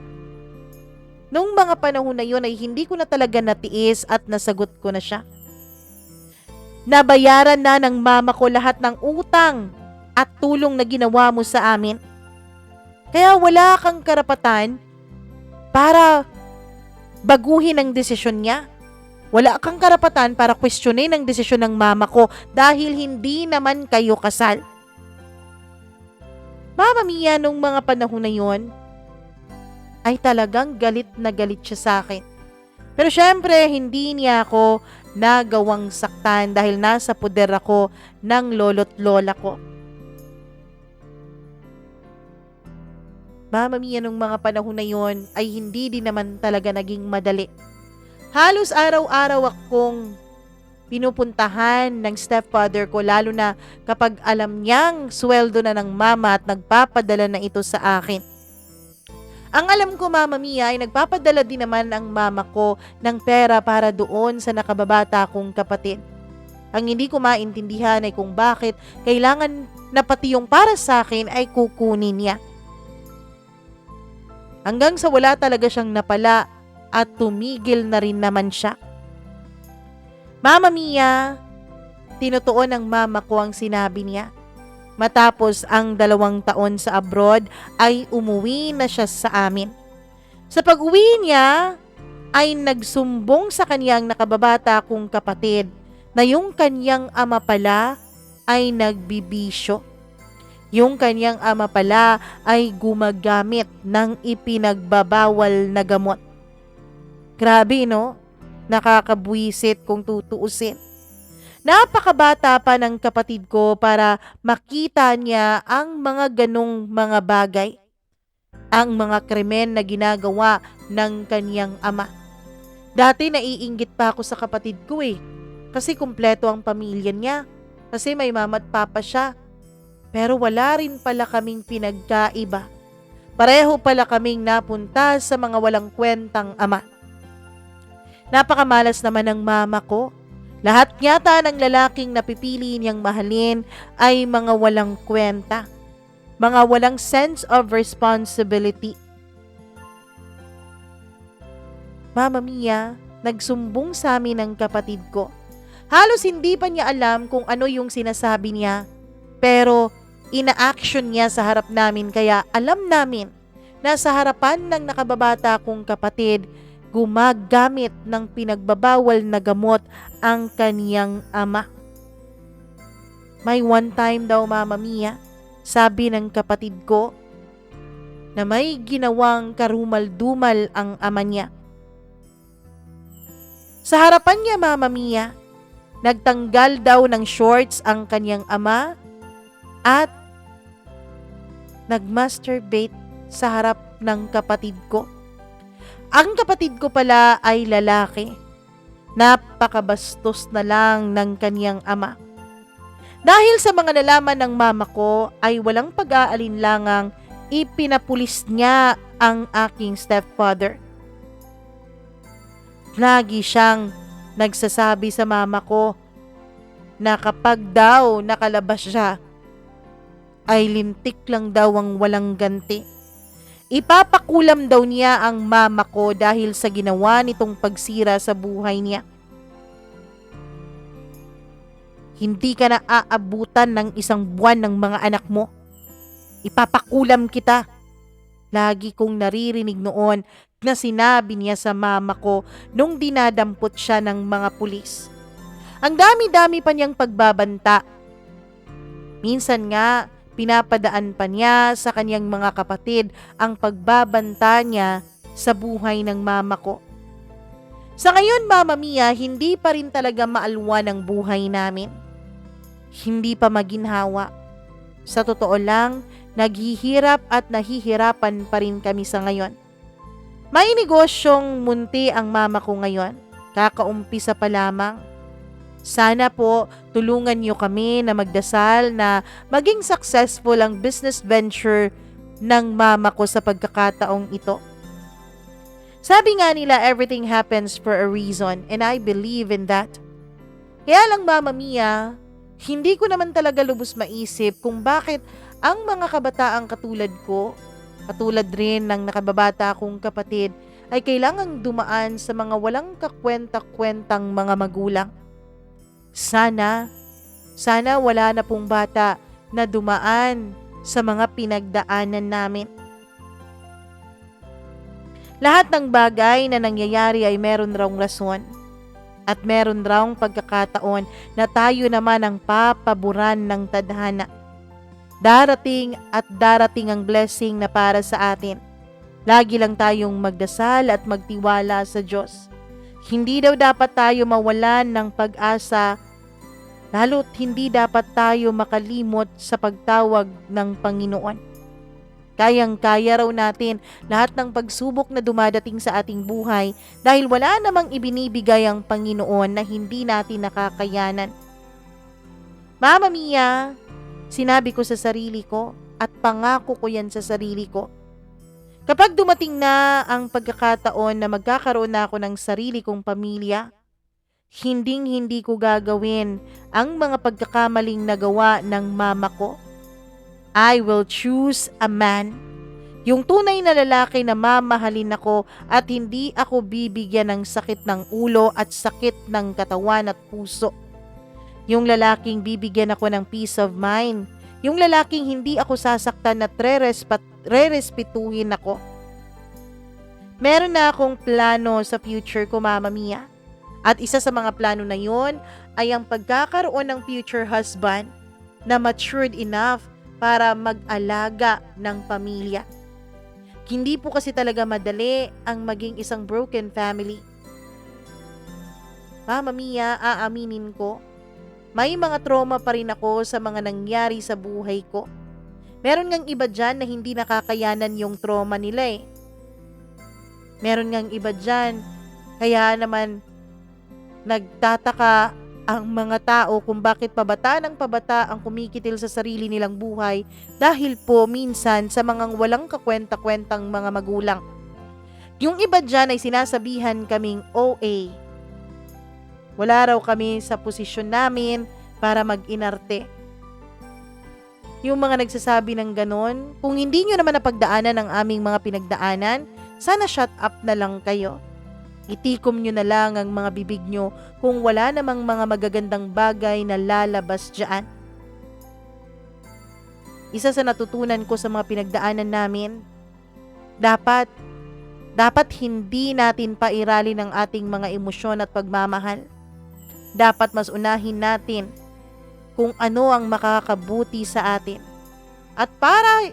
noong mga panahon na yun ay hindi ko na talaga natiis at nasagot ko na siya. Nabayaran na ng mama ko lahat ng utang at tulong na ginawa mo sa amin. Kaya wala kang karapatan para baguhin ang desisyon niya. Wala kang karapatan para questionin ang desisyon ng mama ko dahil hindi naman kayo kasal. Mama Mia, nung mga panahon na yon, ay talagang galit na galit siya sa akin. Pero syempre, hindi niya ako nagawang saktan dahil nasa poder ako ng lolo't lola ko. Mama Mia, nung mga panahon na yon ay hindi din naman talaga naging madali. Halos araw-araw akong pinupuntahan ng stepfather ko, lalo na kapag alam niyang sweldo na ng mama at nagpapadala na ito sa akin. Ang alam ko, Mama Mia, ay nagpapadala din naman ang mama ko ng pera para doon sa nakababata kong kapatid. Ang hindi ko maintindihan ay kung bakit kailangan na pati yung para sa akin ay kukunin niya. Hanggang sa wala talaga siyang napala at tumigil na rin naman siya. Mama Mia, tinutuon ng mama ko ang sinabi niya. Matapos ang 2 taon sa abroad ay umuwi na siya sa amin. Sa pag-uwi niya ay nagsumbong sa kanyang nakababata kong kapatid na yung kanyang ama pala ay nagbibisyo. Yung kanyang ama pala ay gumagamit ng ipinagbabawal na gamot. Grabe, no? Nakakabwisit kung tutuusin. Napakabata pa ng kapatid ko para makita niya ang mga ganong mga bagay, ang mga krimen na ginagawa ng kanyang ama. Dati naiinggit pa ako sa kapatid ko kasi kumpleto ang pamilya niya, kasi may mama at papa siya. Pero wala rin pala kaming pinagkaiba. Pareho pala kaming napunta sa mga walang kwentang ama. Napakamalas naman ng mama ko. Lahat yata ng lalaking napipili niyang mahalin ay mga walang kwenta. Mga walang sense of responsibility. Mama Mia, nagsumbong sa amin ng kapatid ko. Halos hindi pa niya alam kung ano yung sinasabi niya. Pero ina-action niya sa harap namin, kaya alam namin na sa harapan ng nakababata kong kapatid, gumagamit ng pinagbabawal na gamot ang kaniyang ama. May one time daw, Mama Mia, sabi ng kapatid ko, na may ginawang karumal-dumal ang ama niya. Sa harapan niya, Mama Mia, nagtanggal daw ng shorts ang kaniyang ama at nag-masturbate sa harap ng kapatid ko. Ang kapatid ko pala ay lalaki. Napakabastos na lang ng kaniyang ama. Dahil sa mga nalaman ng mama ko ay walang pag-aalinlangang ipinapulis niya ang aking stepfather. Lagi siyang nagsasabi sa mama ko na kapag daw nakalabas siya, ay lintik lang daw ang walang ganti. Ipapakulam daw niya ang mama ko dahil sa ginawa nitong pagsira sa buhay niya. Hindi ka na aabutan ng 1 buwan ng mga anak mo. Ipapakulam kita. Lagi kong naririnig noon na sinabi niya sa mama ko nung dinadampot siya ng mga pulis. Ang dami-dami pa niyang pagbabanta. Minsan nga, pinapadaan pa niya sa kanyang mga kapatid ang pagbabanta niya sa buhay ng mama ko. Sa ngayon, Mama Mia, hindi pa rin talaga maalwa ng buhay namin. Hindi pa maginhawa. Sa totoo lang, naghihirap at nahihirapan pa rin kami sa ngayon. May negosyong munti ang mama ko ngayon. Kakaumpisa pa lamang. Sana po tulungan niyo kami na magdasal na maging successful ang business venture ng mama ko sa pagkakataong ito. Sabi nga nila, everything happens for a reason, and I believe in that. Kaya lang, Mama Mia, hindi ko naman talaga lubos maisip kung bakit ang mga kabataang katulad ko, katulad rin ng nakababata kong kapatid, ay kailangang dumaan sa mga walang kakwenta-kwentang mga magulang. Sana wala na pong bata na dumaan sa mga pinagdaanan namin. Lahat ng bagay na nangyayari ay meron raw rason at meron raw pagkakataon na tayo naman ang papaboran ng tadhana. Darating at darating ang blessing na para sa atin. Lagi lang tayong magdasal at magtiwala sa Diyos. Hindi daw dapat tayo mawalan ng pag-asa, lalo't hindi dapat tayo makalimot sa pagtawag ng Panginoon. Kayang-kaya raw natin lahat ng pagsubok na dumadating sa ating buhay dahil wala namang ibinibigay ang Panginoon na hindi natin nakakayanan. Mama Mia, sinabi ko sa sarili ko at pangako ko yan sa sarili ko. Kapag dumating na ang pagkakataon na magkakaroon na ako ng sarili kong pamilya, hinding-hindi ko gagawin ang mga pagkakamaling nagawa ng mama ko. I will choose a man, yung tunay na lalaki na mamahalin ako at hindi ako bibigyan ng sakit ng ulo at sakit ng katawan at puso. Yung lalaking bibigyan ako ng peace of mind, yung lalaking hindi ako sasaktan at re-respetuhin ako. Meron na akong plano sa future ko, Mama Mia. At isa sa mga plano na yon ay ang pagkakaroon ng future husband na matured enough para mag-alaga ng pamilya. Hindi po kasi talaga madali ang maging isang broken family. Mama Mia, aaminin ko, may mga trauma pa rin ako sa mga nangyari sa buhay ko. Meron ngang iba dyan na hindi nakakayanan yung trauma nila eh. Meron ngang iba dyan, kaya naman nagtataka ang mga tao kung bakit pabata ng pabata ang kumikitil sa sarili nilang buhay dahil po minsan sa mga walang kakwenta-kwentang mga magulang. Yung iba dyan ay sinasabihan kaming OA. Wala raw kami sa posisyon namin para mag-inarte. Yung mga nagsasabi ng ganon, kung hindi nyo naman napagdaanan ang aming mga pinagdaanan, sana shut up na lang kayo. Itikom nyo na lang ang mga bibig nyo kung wala namang mga magagandang bagay na lalabas dyan. Isa sa natutunan ko sa mga pinagdaanan namin, dapat hindi natin pairalin ang ating mga emosyon at pagmamahal. Dapat mas unahin natin kung ano ang makakabuti sa atin. At para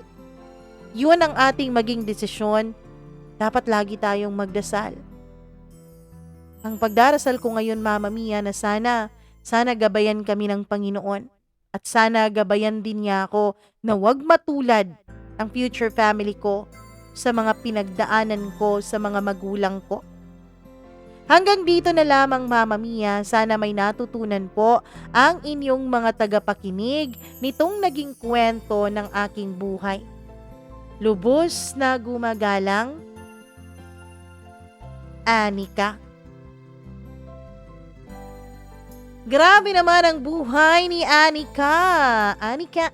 yun ang ating maging desisyon, dapat lagi tayong magdasal. Ang pagdarasal ko ngayon, Mama Mia, na sana gabayan kami ng Panginoon at sana gabayan din niya ako na wag matulad ang future family ko sa mga pinagdaanan ko sa mga magulang ko. Hanggang dito na lamang, Mama Mia, sana may natutunan po ang inyong mga tagapakinig nitong naging kwento ng aking buhay. Lubos na gumagalang, Anika. Grabe naman ang buhay ni Anika. Anika.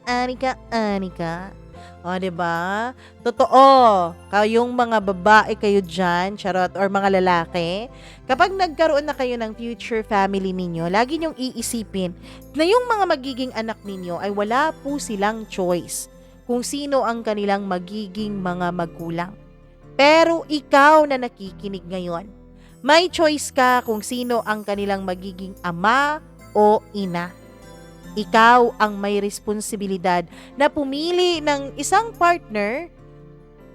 O, diba? Totoo. Kayong mga babae kayo dyan, charot, or mga lalaki, kapag nagkaroon na kayo ng future family ninyo, lagi nyong iisipin na yung mga magiging anak ninyo ay wala po silang choice kung sino ang kanilang magiging mga magulang. Pero ikaw na nakikinig ngayon, may choice ka kung sino ang kanilang magiging ama o ina. Ikaw ang may responsibilidad na pumili ng isang partner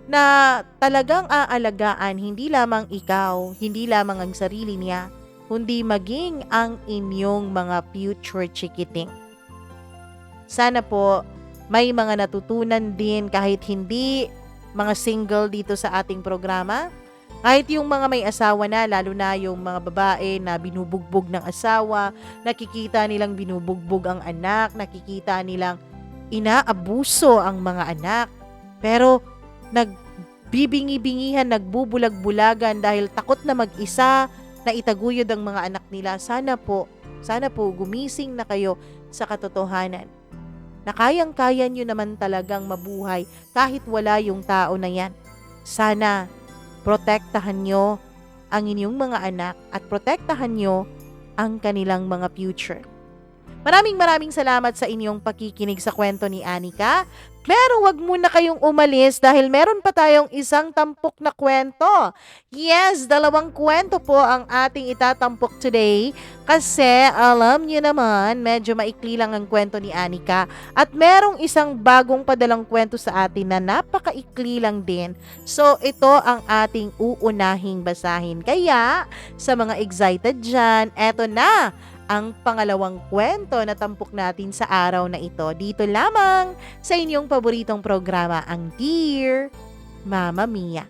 na talagang aalagaan hindi lamang ikaw, hindi lamang ang sarili niya, kundi maging ang inyong mga future chikiting. Sana po may mga natutunan din kahit hindi mga single dito sa ating programa. Kahit yung mga may asawa na, lalo na yung mga babae na binubugbog ng asawa, nakikita nilang binubugbog ang anak, nakikita nilang inaabuso ang mga anak. Pero nagbibingi-bingihan, nagbubulag-bulagan dahil takot na mag-isa na itaguyod ang mga anak nila. Sana po gumising na kayo sa katotohanan na kayang-kaya nyo naman talagang mabuhay kahit wala yung tao na yan. Sana protektahan nyo ang inyong mga anak at protektahan nyo ang kanilang mga future. Maraming salamat sa inyong pakikinig sa kwento ni Anika. Pero wag muna kayong umalis dahil meron pa tayong isang tampok na kwento. Yes, 2 kwento po ang ating itatampok today kasi alam niyo naman medyo maikli lang ang kwento ni Anika at merong isang bagong padalang kwento sa atin na napakaikli lang din. So ito ang ating uunahing basahin. Kaya sa mga excited dyan, eto na ang pangalawang kwento na tampok natin sa araw na ito. Dito lamang sa inyong paboritong programa, ang Dear Mama Mia.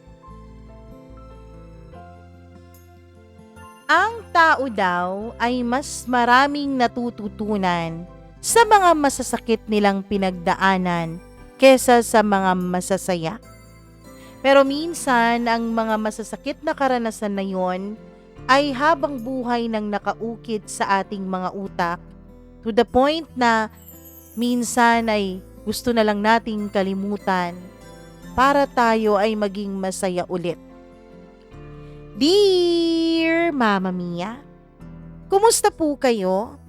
Ang tao daw ay mas maraming natututunan sa mga masasakit nilang pinagdaanan kesa sa mga masasaya. Pero minsan, ang mga masasakit na karanasan na yon ay habang buhay nang nakaukit sa ating mga utak to the point na minsan ay gusto na lang nating kalimutan para tayo ay maging masaya ulit. Dear Mama Mia, kumusta po kayo?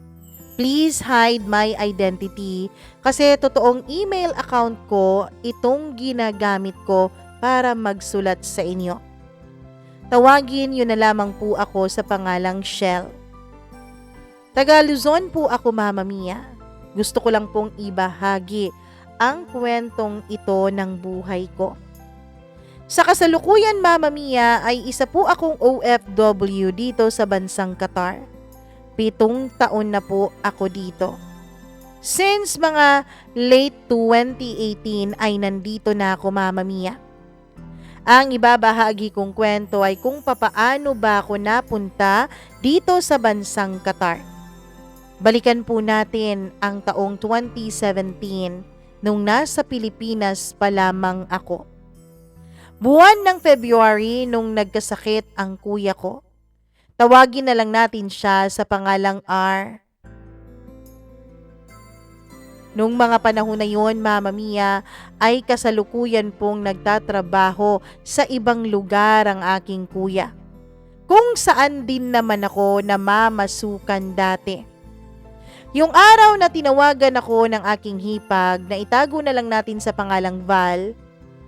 Please hide my identity kasi totoong email account ko itong ginagamit ko para magsulat sa inyo. Tawagin niyo na lamang po ako sa pangalang Shell. Taga Luzon po ako, Mama Mia. Gusto ko lang pong ibahagi ang kwentong ito ng buhay ko. Sa kasalukuyan, Mama Mia, ay isa po akong OFW dito sa bansang Qatar. 7 taon na po ako dito. Since mga late 2018 ay nandito na ako, Mama Mia. Ang ibabahagi kong kwento ay kung papaano ba ako napunta dito sa bansang Qatar. Balikan po natin ang taong 2017 nung nasa Pilipinas pa lamang ako. Buwan ng February nung nagkasakit ang kuya ko. Tawagin na lang natin siya sa pangalang R. Nung mga panahon na yon, Mama Mia, ay kasalukuyan pong nagtatrabaho sa ibang lugar ang aking kuya. Kung saan din naman ako namamasukan dati. Yung araw na tinawagan ako ng aking hipag na itago na lang natin sa pangalang Val,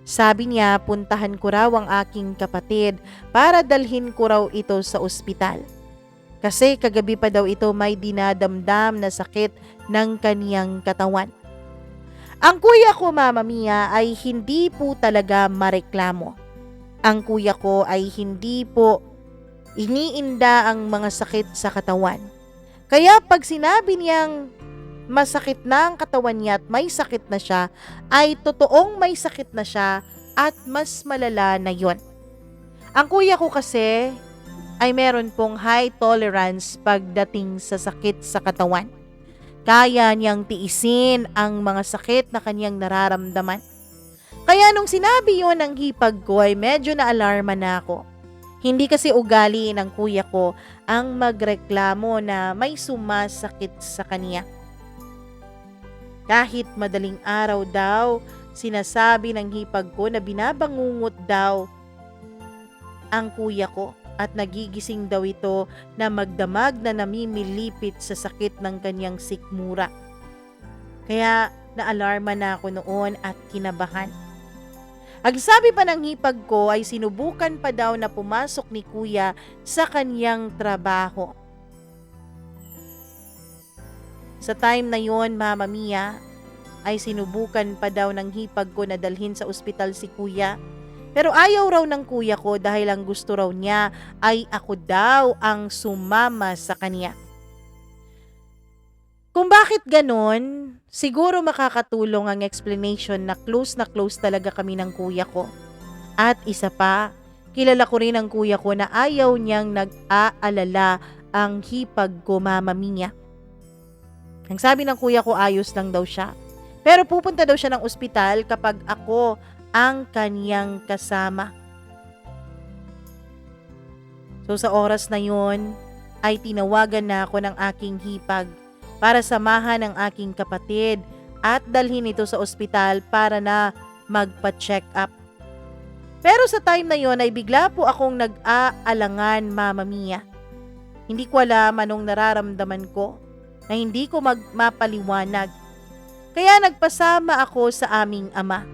sabi niya puntahan ko raw ang aking kapatid para dalhin ko raw ito sa ospital. Kasi kagabi pa daw ito may dinadamdam na sakit ng kaniyang katawan. Ang kuya ko, Mama Mia, ay hindi po talaga mareklamo. Ang kuya ko ay hindi po iniinda ang mga sakit sa katawan. Kaya pag sinabi niyang masakit na ang katawan niya at may sakit na siya, ay totoong may sakit na siya at mas malala na yon. Ang kuya ko kasi ay meron pong high tolerance pagdating sa sakit sa katawan. Kaya niyang tiisin ang mga sakit na kanyang nararamdaman. Kaya nung sinabi yon ng hipag ko ay medyo na-alarma na ako. Hindi kasi ugali ng kuya ko ang magreklamo na may sumasakit sa kanya. Kahit madaling araw daw, sinasabi ng hipag ko na binabangungot daw ang kuya ko. At nagigising daw ito na magdamag na namimilipit sa sakit ng kanyang sikmura. Kaya naalarma na ako noon at kinabahan. Ang sabi pa ng hipag ko ay sinubukan pa daw na pumasok ni kuya sa kanyang trabaho. Sa time na yon, Mama Mia, ay sinubukan pa daw ng hipag ko na dalhin sa ospital si kuya. Pero ayaw raw ng kuya ko dahil ang gusto raw niya ay ako daw ang sumama sa kanya. Kung bakit ganon, siguro makakatulong ang explanation na close talaga kami ng kuya ko. At isa pa, kilala ko rin ang kuya ko na ayaw niyang nag-aalala ang hipag ko, Mama Mia. Ang sabi ng kuya ko, ayos lang daw siya. Pero pupunta daw siya ng ospital kapag ako ang kaniyang kasama. So sa oras na yon ay tinawagan na ako ng aking hipag para samahan ang aking kapatid at dalhin ito sa ospital para na magpa-check up. Pero sa time na yon ay bigla po akong nag-aalangan, Mama Mia. Hindi ko alam anong nararamdaman ko na hindi ko mapaliwanag. Kaya nagpasama ako sa aming ama.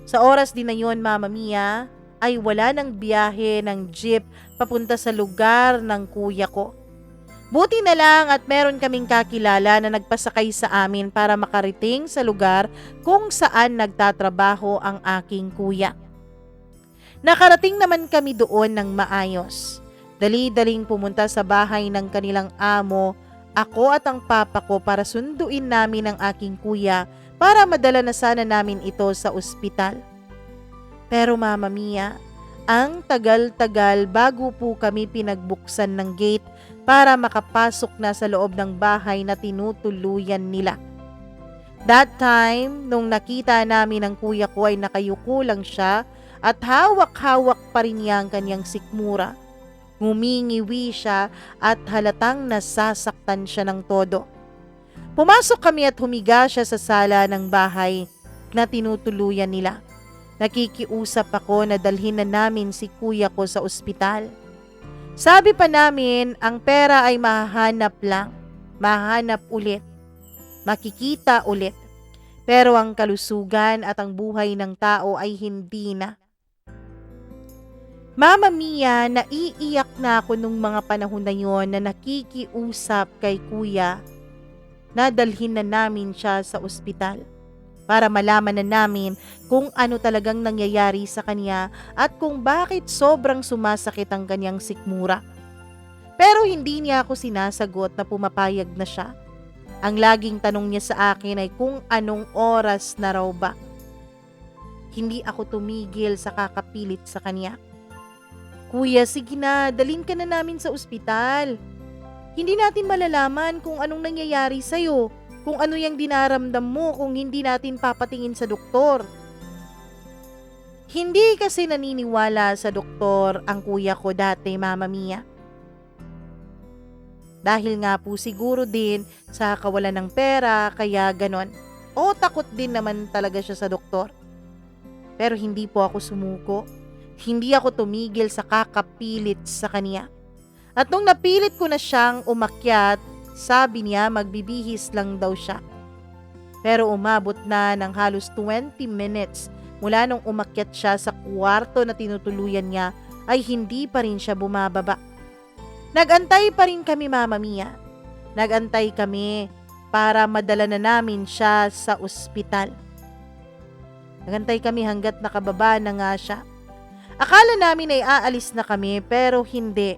Sa oras din na yon, Mama Mia, ay wala ng biyahe ng jeep papunta sa lugar ng kuya ko. Buti na lang at meron kaming kakilala na nagpasakay sa amin para makarating sa lugar kung saan nagtatrabaho ang aking kuya. Nakarating naman kami doon ng maayos. Dali-daling pumunta sa bahay ng kanilang amo, ako at ang papa ko para sunduin namin ang aking kuya para madala na sana namin ito sa ospital. Pero Mama Mia, ang tagal-tagal bago po kami pinagbuksan ng gate para makapasok na sa loob ng bahay na tinutuluyan nila. That time, nung nakita namin ang kuya ko ay nakayuko lang siya at hawak-hawak pa rin niya ang kanyang sikmura. Ngumingiwi siya at halatang nasasaktan siya ng todo. Pumasok kami at humiga siya sa sala ng bahay na tinutuluyan nila. Nakikiusap ako na dalhin na namin si kuya ko sa ospital. Sabi pa namin, ang pera ay mahanap lang, mahanap ulit, makikita ulit. Pero ang kalusugan at ang buhay ng tao ay hindi na. Mama Mia, naiiyak na ako nung mga panahon na yon na nakikiusap kay kuya na dalhin na namin siya sa ospital para malaman na namin kung ano talagang nangyayari sa kanya at kung bakit sobrang sumasakit ang kanyang sikmura. Pero hindi niya ako sinasagot na pumapayag na siya. Ang laging tanong niya sa akin ay kung anong oras na raw ba. Hindi ako tumigil sa kakapilit sa kanya. Kuya, sige na, dalhin ka na namin sa ospital. Hindi natin malalaman kung anong nangyayari sa'yo, kung ano yung dinaramdam mo kung hindi natin papatingin sa doktor. Hindi kasi naniniwala sa doktor ang kuya ko dati, Mama Mia. Dahil nga po siguro din sa kawalan ng pera, kaya ganon. O takot din naman talaga siya sa doktor. Pero hindi po ako sumuko. Hindi ako tumigil sa kakapilit sa kanya. At nung napilit ko na siyang umakyat, sabi niya magbibihis lang daw siya. Pero umabot na ng halos 20 minutes mula nung umakyat siya sa kwarto na tinutuluyan niya ay hindi pa rin siya bumababa. Nagantay pa rin kami, Mama Mia. Nagantay kami para madala na namin siya sa ospital. Nagantay kami hanggat nakababa na nga siya. Akala namin ay aalis na kami pero hindi.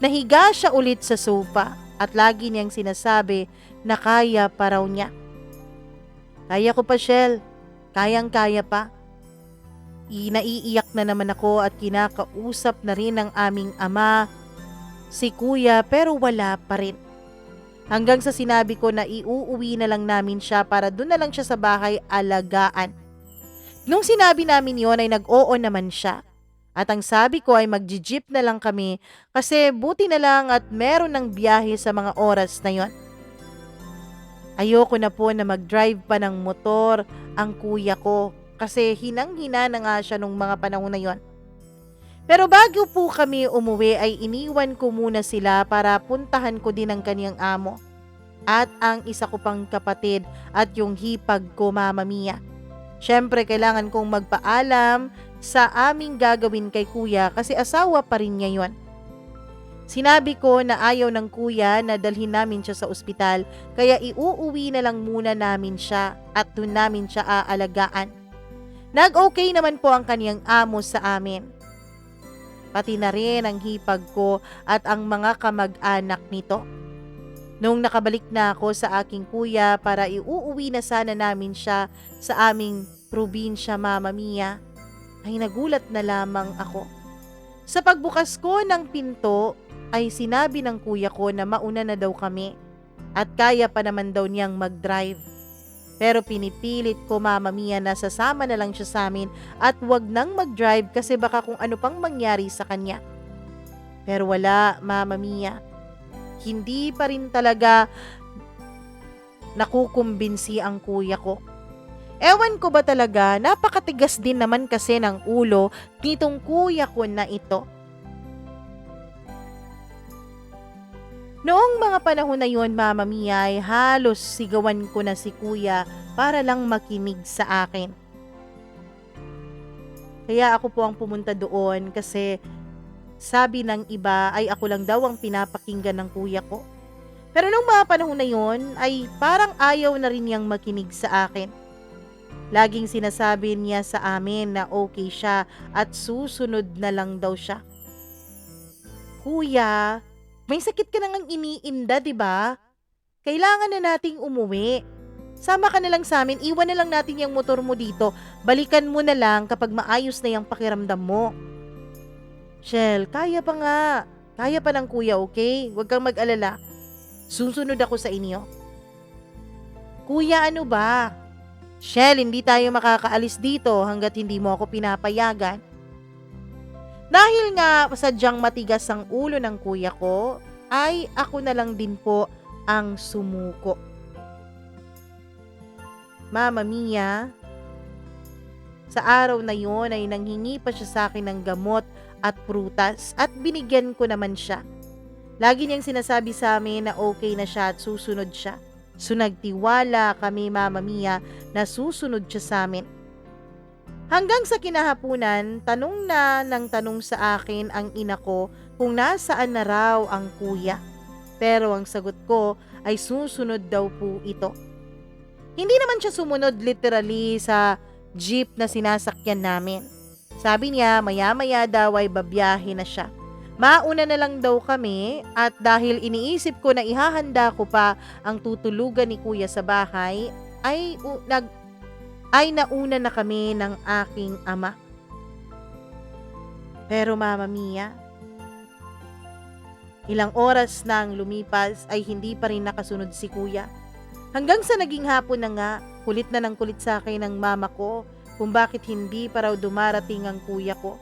Nahiga siya ulit sa sofa at lagi niyang sinasabi na kaya pa raw niya. Kaya ko pa, Shell. Kayang-kaya pa. Naiiyak na naman ako at kinakausap na rin ang aming ama, si kuya, pero wala pa rin. Hanggang sa sinabi ko na iuuwi na lang namin siya para doon na lang siya sa bahay alagaan. Nung sinabi namin yon ay nag-oo naman siya. At ang sabi ko ay magji-jeep na lang kami kasi buti na lang at meron ng biyahe sa mga oras na yon. Ayoko na po na mag-drive pa ng motor ang kuya ko kasi hinang-hina na nga siya nung mga panahon na yon. Pero bago po kami umuwi ay iniwan ko muna sila para puntahan ko din ang kaniyang amo at ang isa ko pang kapatid at yung hipag ko, Mama Mia. Siyempre kailangan kong magpaalam sa aming gagawin kay kuya kasi asawa pa rin niya yon. Sinabi ko na ayaw ng kuya na dalhin namin siya sa ospital kaya iuuwi na lang muna namin siya at doon namin siya aalagaan. Nag-okay naman po ang kaniyang amo sa amin. Pati na rin ang hipag ko at ang mga kamag-anak nito. Nung nakabalik na ako sa aking kuya para iuuwi na sana namin siya sa aming probinsya, Mama Mia, ay nagulat na lamang ako. Sa pagbukas ko ng pinto ay sinabi ng kuya ko na mauna na daw kami at kaya pa naman daw niyang mag-drive. Pero pinipilit ko, Mama Mia, na sasama na lang siya sa amin at wag nang mag-drive kasi baka kung ano pang mangyari sa kanya. Pero wala, Mama Mia. Hindi pa rin talaga nakukumbinsi ang kuya ko. Ewan ko ba talaga, napakatigas din naman kasi ng ulo nitong kuya ko na ito. Noong mga panahon na yon, Mama Mia, ay halos sigawan ko na si kuya para lang makinig sa akin. Kaya ako po ang pumunta doon kasi sabi ng iba ay ako lang daw ang pinapakinggan ng kuya ko. Pero noong mga panahon na yon ay parang ayaw na rin niyang makinig sa akin. Laging sinasabi niya sa amin na okay siya at susunod na lang daw siya. Kuya, may sakit ka nang iniinda, diba? Kailangan na nating umuwi. Sama ka na lang sa amin, iwan na lang natin yung motor mo dito. Balikan mo na lang kapag maayos na yung pakiramdam mo. Shell, kaya pa nga. Kaya pa ng kuya, okay? Huwag kang mag-alala. Susunod ako sa inyo. Kuya, ano ba? Shell, hindi tayo makakaalis dito hanggat hindi mo ako pinapayagan. Dahil nga sadyang matigas ang ulo ng kuya ko, ay ako na lang din po ang sumuko. Mama Mia, sa araw na yon ay nanghingi pa siya sa akin ng gamot at prutas at binigyan ko naman siya. Lagi niyang sinasabi sa amin na okay na siya at susunod siya. So nagtiwala kami, Mama Mia, na susunod siya sa amin. Hanggang sa kinahapunan, tanong na ng tanong sa akin ang ina ko kung nasaan na raw ang kuya. Pero ang sagot ko ay susunod daw po ito. Hindi naman siya sumunod literally sa jeep na sinasakyan namin. Sabi niya maya-maya daw ay babiyahe na siya. Mauna na lang daw kami at dahil iniisip ko na ihahanda ko pa ang tutulugan ni kuya sa bahay, ay nauna na kami ng aking ama. Pero Mama Mia, ilang oras nang lumipas ay hindi pa rin nakasunod si kuya. Hanggang sa naging hapon na nga, kulit na ng kulit sa akin ng mama ko kung bakit hindi pa raw dumarating ang kuya ko.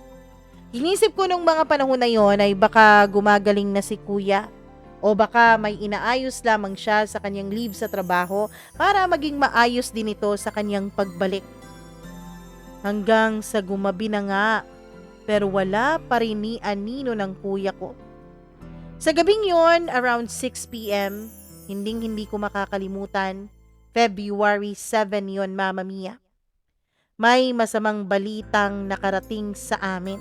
Inisip ko nung mga panahon na yon ay baka gumagaling na si kuya o baka may inaayos lamang siya sa kanyang leave sa trabaho para maging maayos din ito sa kanyang pagbalik. Hanggang sa gumabi na nga, pero wala pa rin ni anino ng kuya ko. Sa gabing yon, around 6 p.m., hindi ko makakalimutan, February 7 yon, Mama Mia. May masamang balitang nakarating sa amin.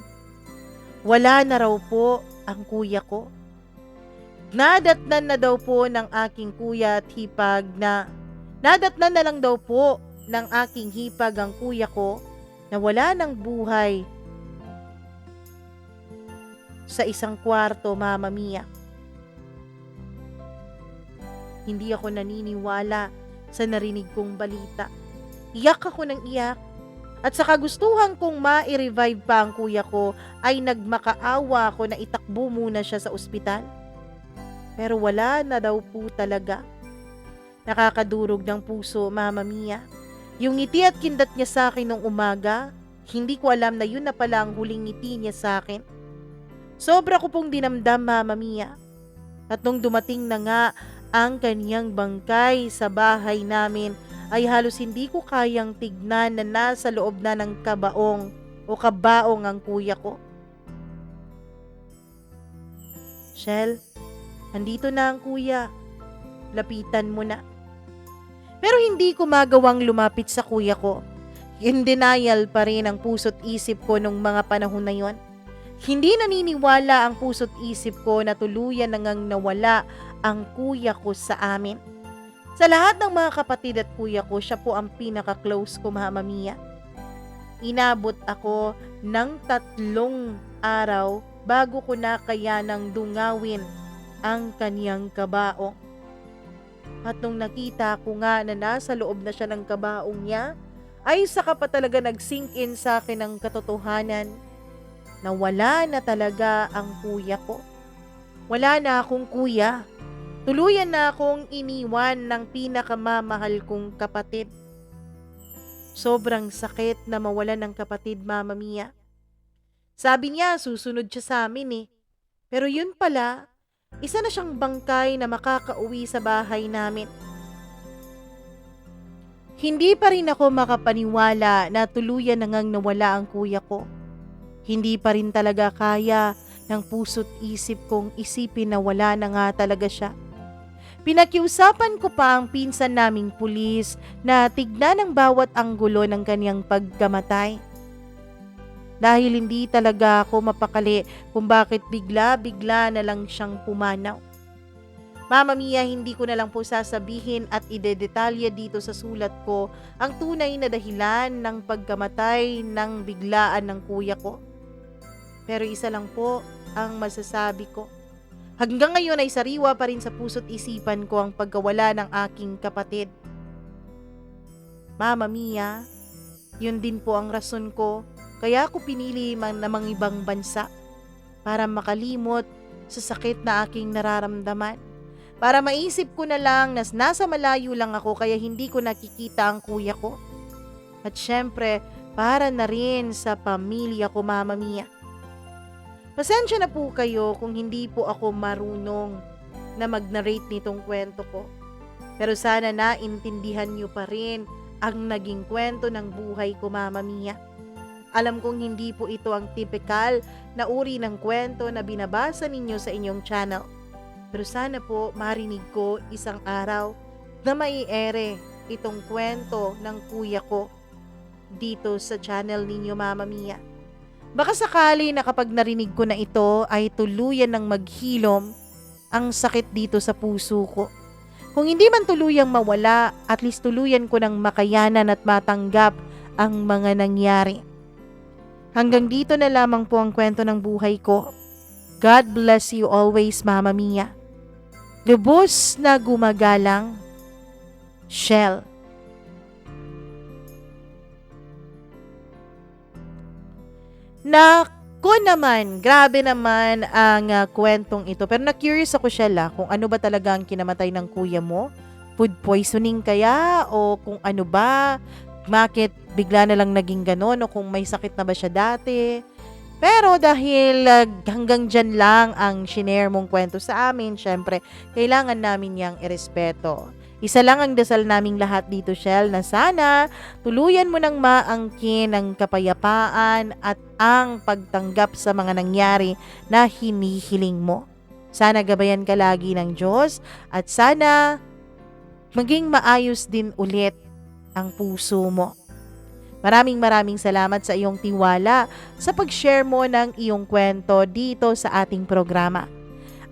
Wala na raw po ang kuya ko. Nadatnan na daw po ng aking kuya at hipag nadatnan na lang daw po ng aking hipag ang kuya ko na wala ng buhay sa isang kwarto, Mama Mia. Hindi ako naniniwala sa narinig kong balita. Iyak ako ng iyak. At sa kagustuhan kong ma-revive pa ang kuya ko, ay nagmakaawa ako na itakbo muna siya sa ospital. Pero wala na daw po talaga. Nakakadurog ng puso, Mama Mia. Yung ngiti at kindat niya sa akin nung umaga, hindi ko alam na yun na pala ang huling ngiti niya sa akin. Sobra ko pong dinamdam, Mama Mia. At nung dumating na nga ang kanyang bangkay sa bahay namin, ay halos hindi ko kayang tignan na nasa loob na ng kabaong ang kuya ko. Shell, andito na ang kuya. Lapitan mo na. Pero hindi ko magawang lumapit sa kuya ko. In denial pa rin ang puso't isip ko nung mga panahon na yon. Hindi naniniwala ang puso't isip ko na tuluyan nang nawala ang kuya ko sa amin. Sa lahat ng mga kapatid at kuya ko, siya po ang pinaka-close ko, Mama Mia. Inabot ako ng 3 araw bago ko na kayanang dungawin ang kaniyang kabaong. At nung nakita ko nga na nasa loob na siya ng kabaong niya, ay saka pa talaga nag-sink in sa akin ang katotohanan na wala na talaga ang kuya ko. Wala na akong kuya. Tuluyan na akong iniwan ng pinakamamahal kong kapatid. Sobrang sakit na mawalan ng kapatid, Mama Mia. Sabi niya, susunod siya sa amin eh. Pero yun pala, isa na siyang bangkay na makakauwi sa bahay namin. Hindi pa rin ako makapaniwala na tuluyan na ngang nawala ang kuya ko. Hindi pa rin talaga kaya ng puso't isip kong isipin na wala na nga talaga siya. Pinakiusapan ko pa ang pinsan naming pulis na tignan ang bawat anggulo ng kanyang pagkamatay. Dahil hindi talaga ako mapakali kung bakit bigla-bigla na lang siyang pumanaw. Mama Mia, hindi ko na lang po sasabihin at idedetalye dito sa sulat ko ang tunay na dahilan ng pagkamatay ng biglaan ng kuya ko. Pero isa lang po ang masasabi ko. Hanggang ngayon ay sariwa pa rin sa puso't isipan ko ang pagkawala ng aking kapatid. Mama Mia, yun din po ang rason ko kaya ako pinili na mangibang bansa para makalimot sa sakit na aking nararamdaman. Para maisip ko na lang na nasa malayo lang ako kaya hindi ko nakikita ang kuya ko. At syempre, para na rin sa pamilya ko, Mama Mia. Pasensya na po kayo kung hindi po ako marunong na mag-narrate nitong kwento ko. Pero sana naintindihan niyo pa rin ang naging kwento ng buhay ko, Mama Mia. Alam kong hindi po ito ang typical na uri ng kwento na binabasa ninyo sa inyong channel. Pero sana po marinig ko isang araw na maiere itong kwento ng kuya ko dito sa channel ninyo, Mama Mia. Baka sakali na kapag narinig ko na ito ay tuluyan ng maghilom ang sakit dito sa puso ko. Kung hindi man tuluyang mawala, at least tuluyan ko ng makayanan at matanggap ang mga nangyari. Hanggang dito na lamang po ang kwento ng buhay ko. God bless you always, Mama Mia. Lubos na gumagalang, Shell. Nako naman, grabe naman ang kwentong ito. Pero na-curious ako, Shell, kung ano ba talaga ang kinamatay ng kuya mo? Food poisoning kaya? O kung ano ba? Bakit bigla na lang naging ganon? O kung may sakit na ba siya dati? Pero dahil hanggang dyan lang ang shinare mong kwento sa amin, syempre, kailangan namin yang irespeto. Isa lang ang dasal naming lahat dito, Shell, na sana tuluyan mo ng maangkin ang kapayapaan at ang pagtanggap sa mga nangyari na hinihiling mo. Sana gabayan ka lagi ng Diyos at sana maging maayos din ulit ang puso mo. Maraming salamat sa iyong tiwala sa pag-share mo ng iyong kwento dito sa ating programa.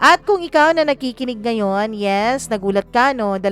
At kung ikaw na nakikinig ngayon, yes, nagulat ka, no? 2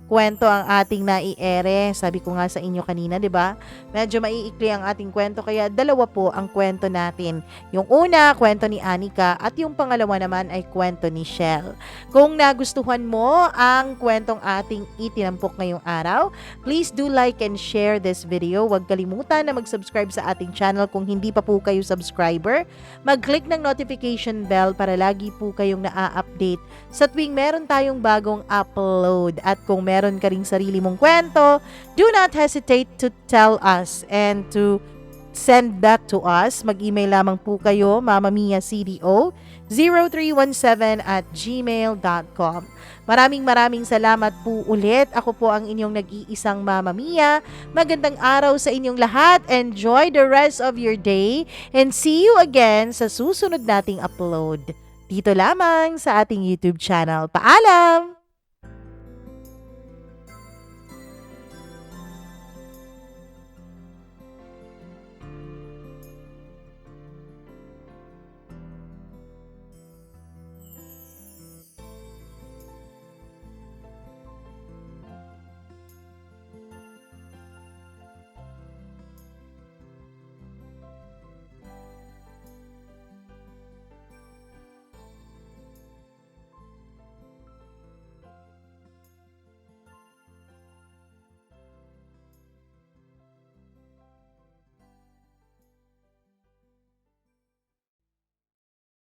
kwento ang ating naiere. Sabi ko nga sa inyo kanina, di ba? Medyo maiikli ang ating kwento, kaya 2 po ang kwento natin. Yung una, kwento ni Anika, at yung pangalawa naman ay kwento ni Shell. Kung nagustuhan mo ang kwentong ating itinampok ngayong araw, please do like and share this video. Huwag kalimutan na mag-subscribe sa ating channel kung hindi pa po kayo subscriber. Mag-click ng notification bell para lagi po kayong na-update sa tuwing meron tayong bagong upload. At kung meron ka ring sarili mong kwento, do not hesitate to tell us and to send that to us. Mag-email lamang po kayo, mamamiacdo0317@gmail.com. Maraming salamat po ulit. Ako po ang inyong nag-iisang Mama Mia. Magandang araw sa inyong lahat. Enjoy the rest of your day and see you again sa susunod nating upload. Dito lamang sa ating YouTube channel. Paalam!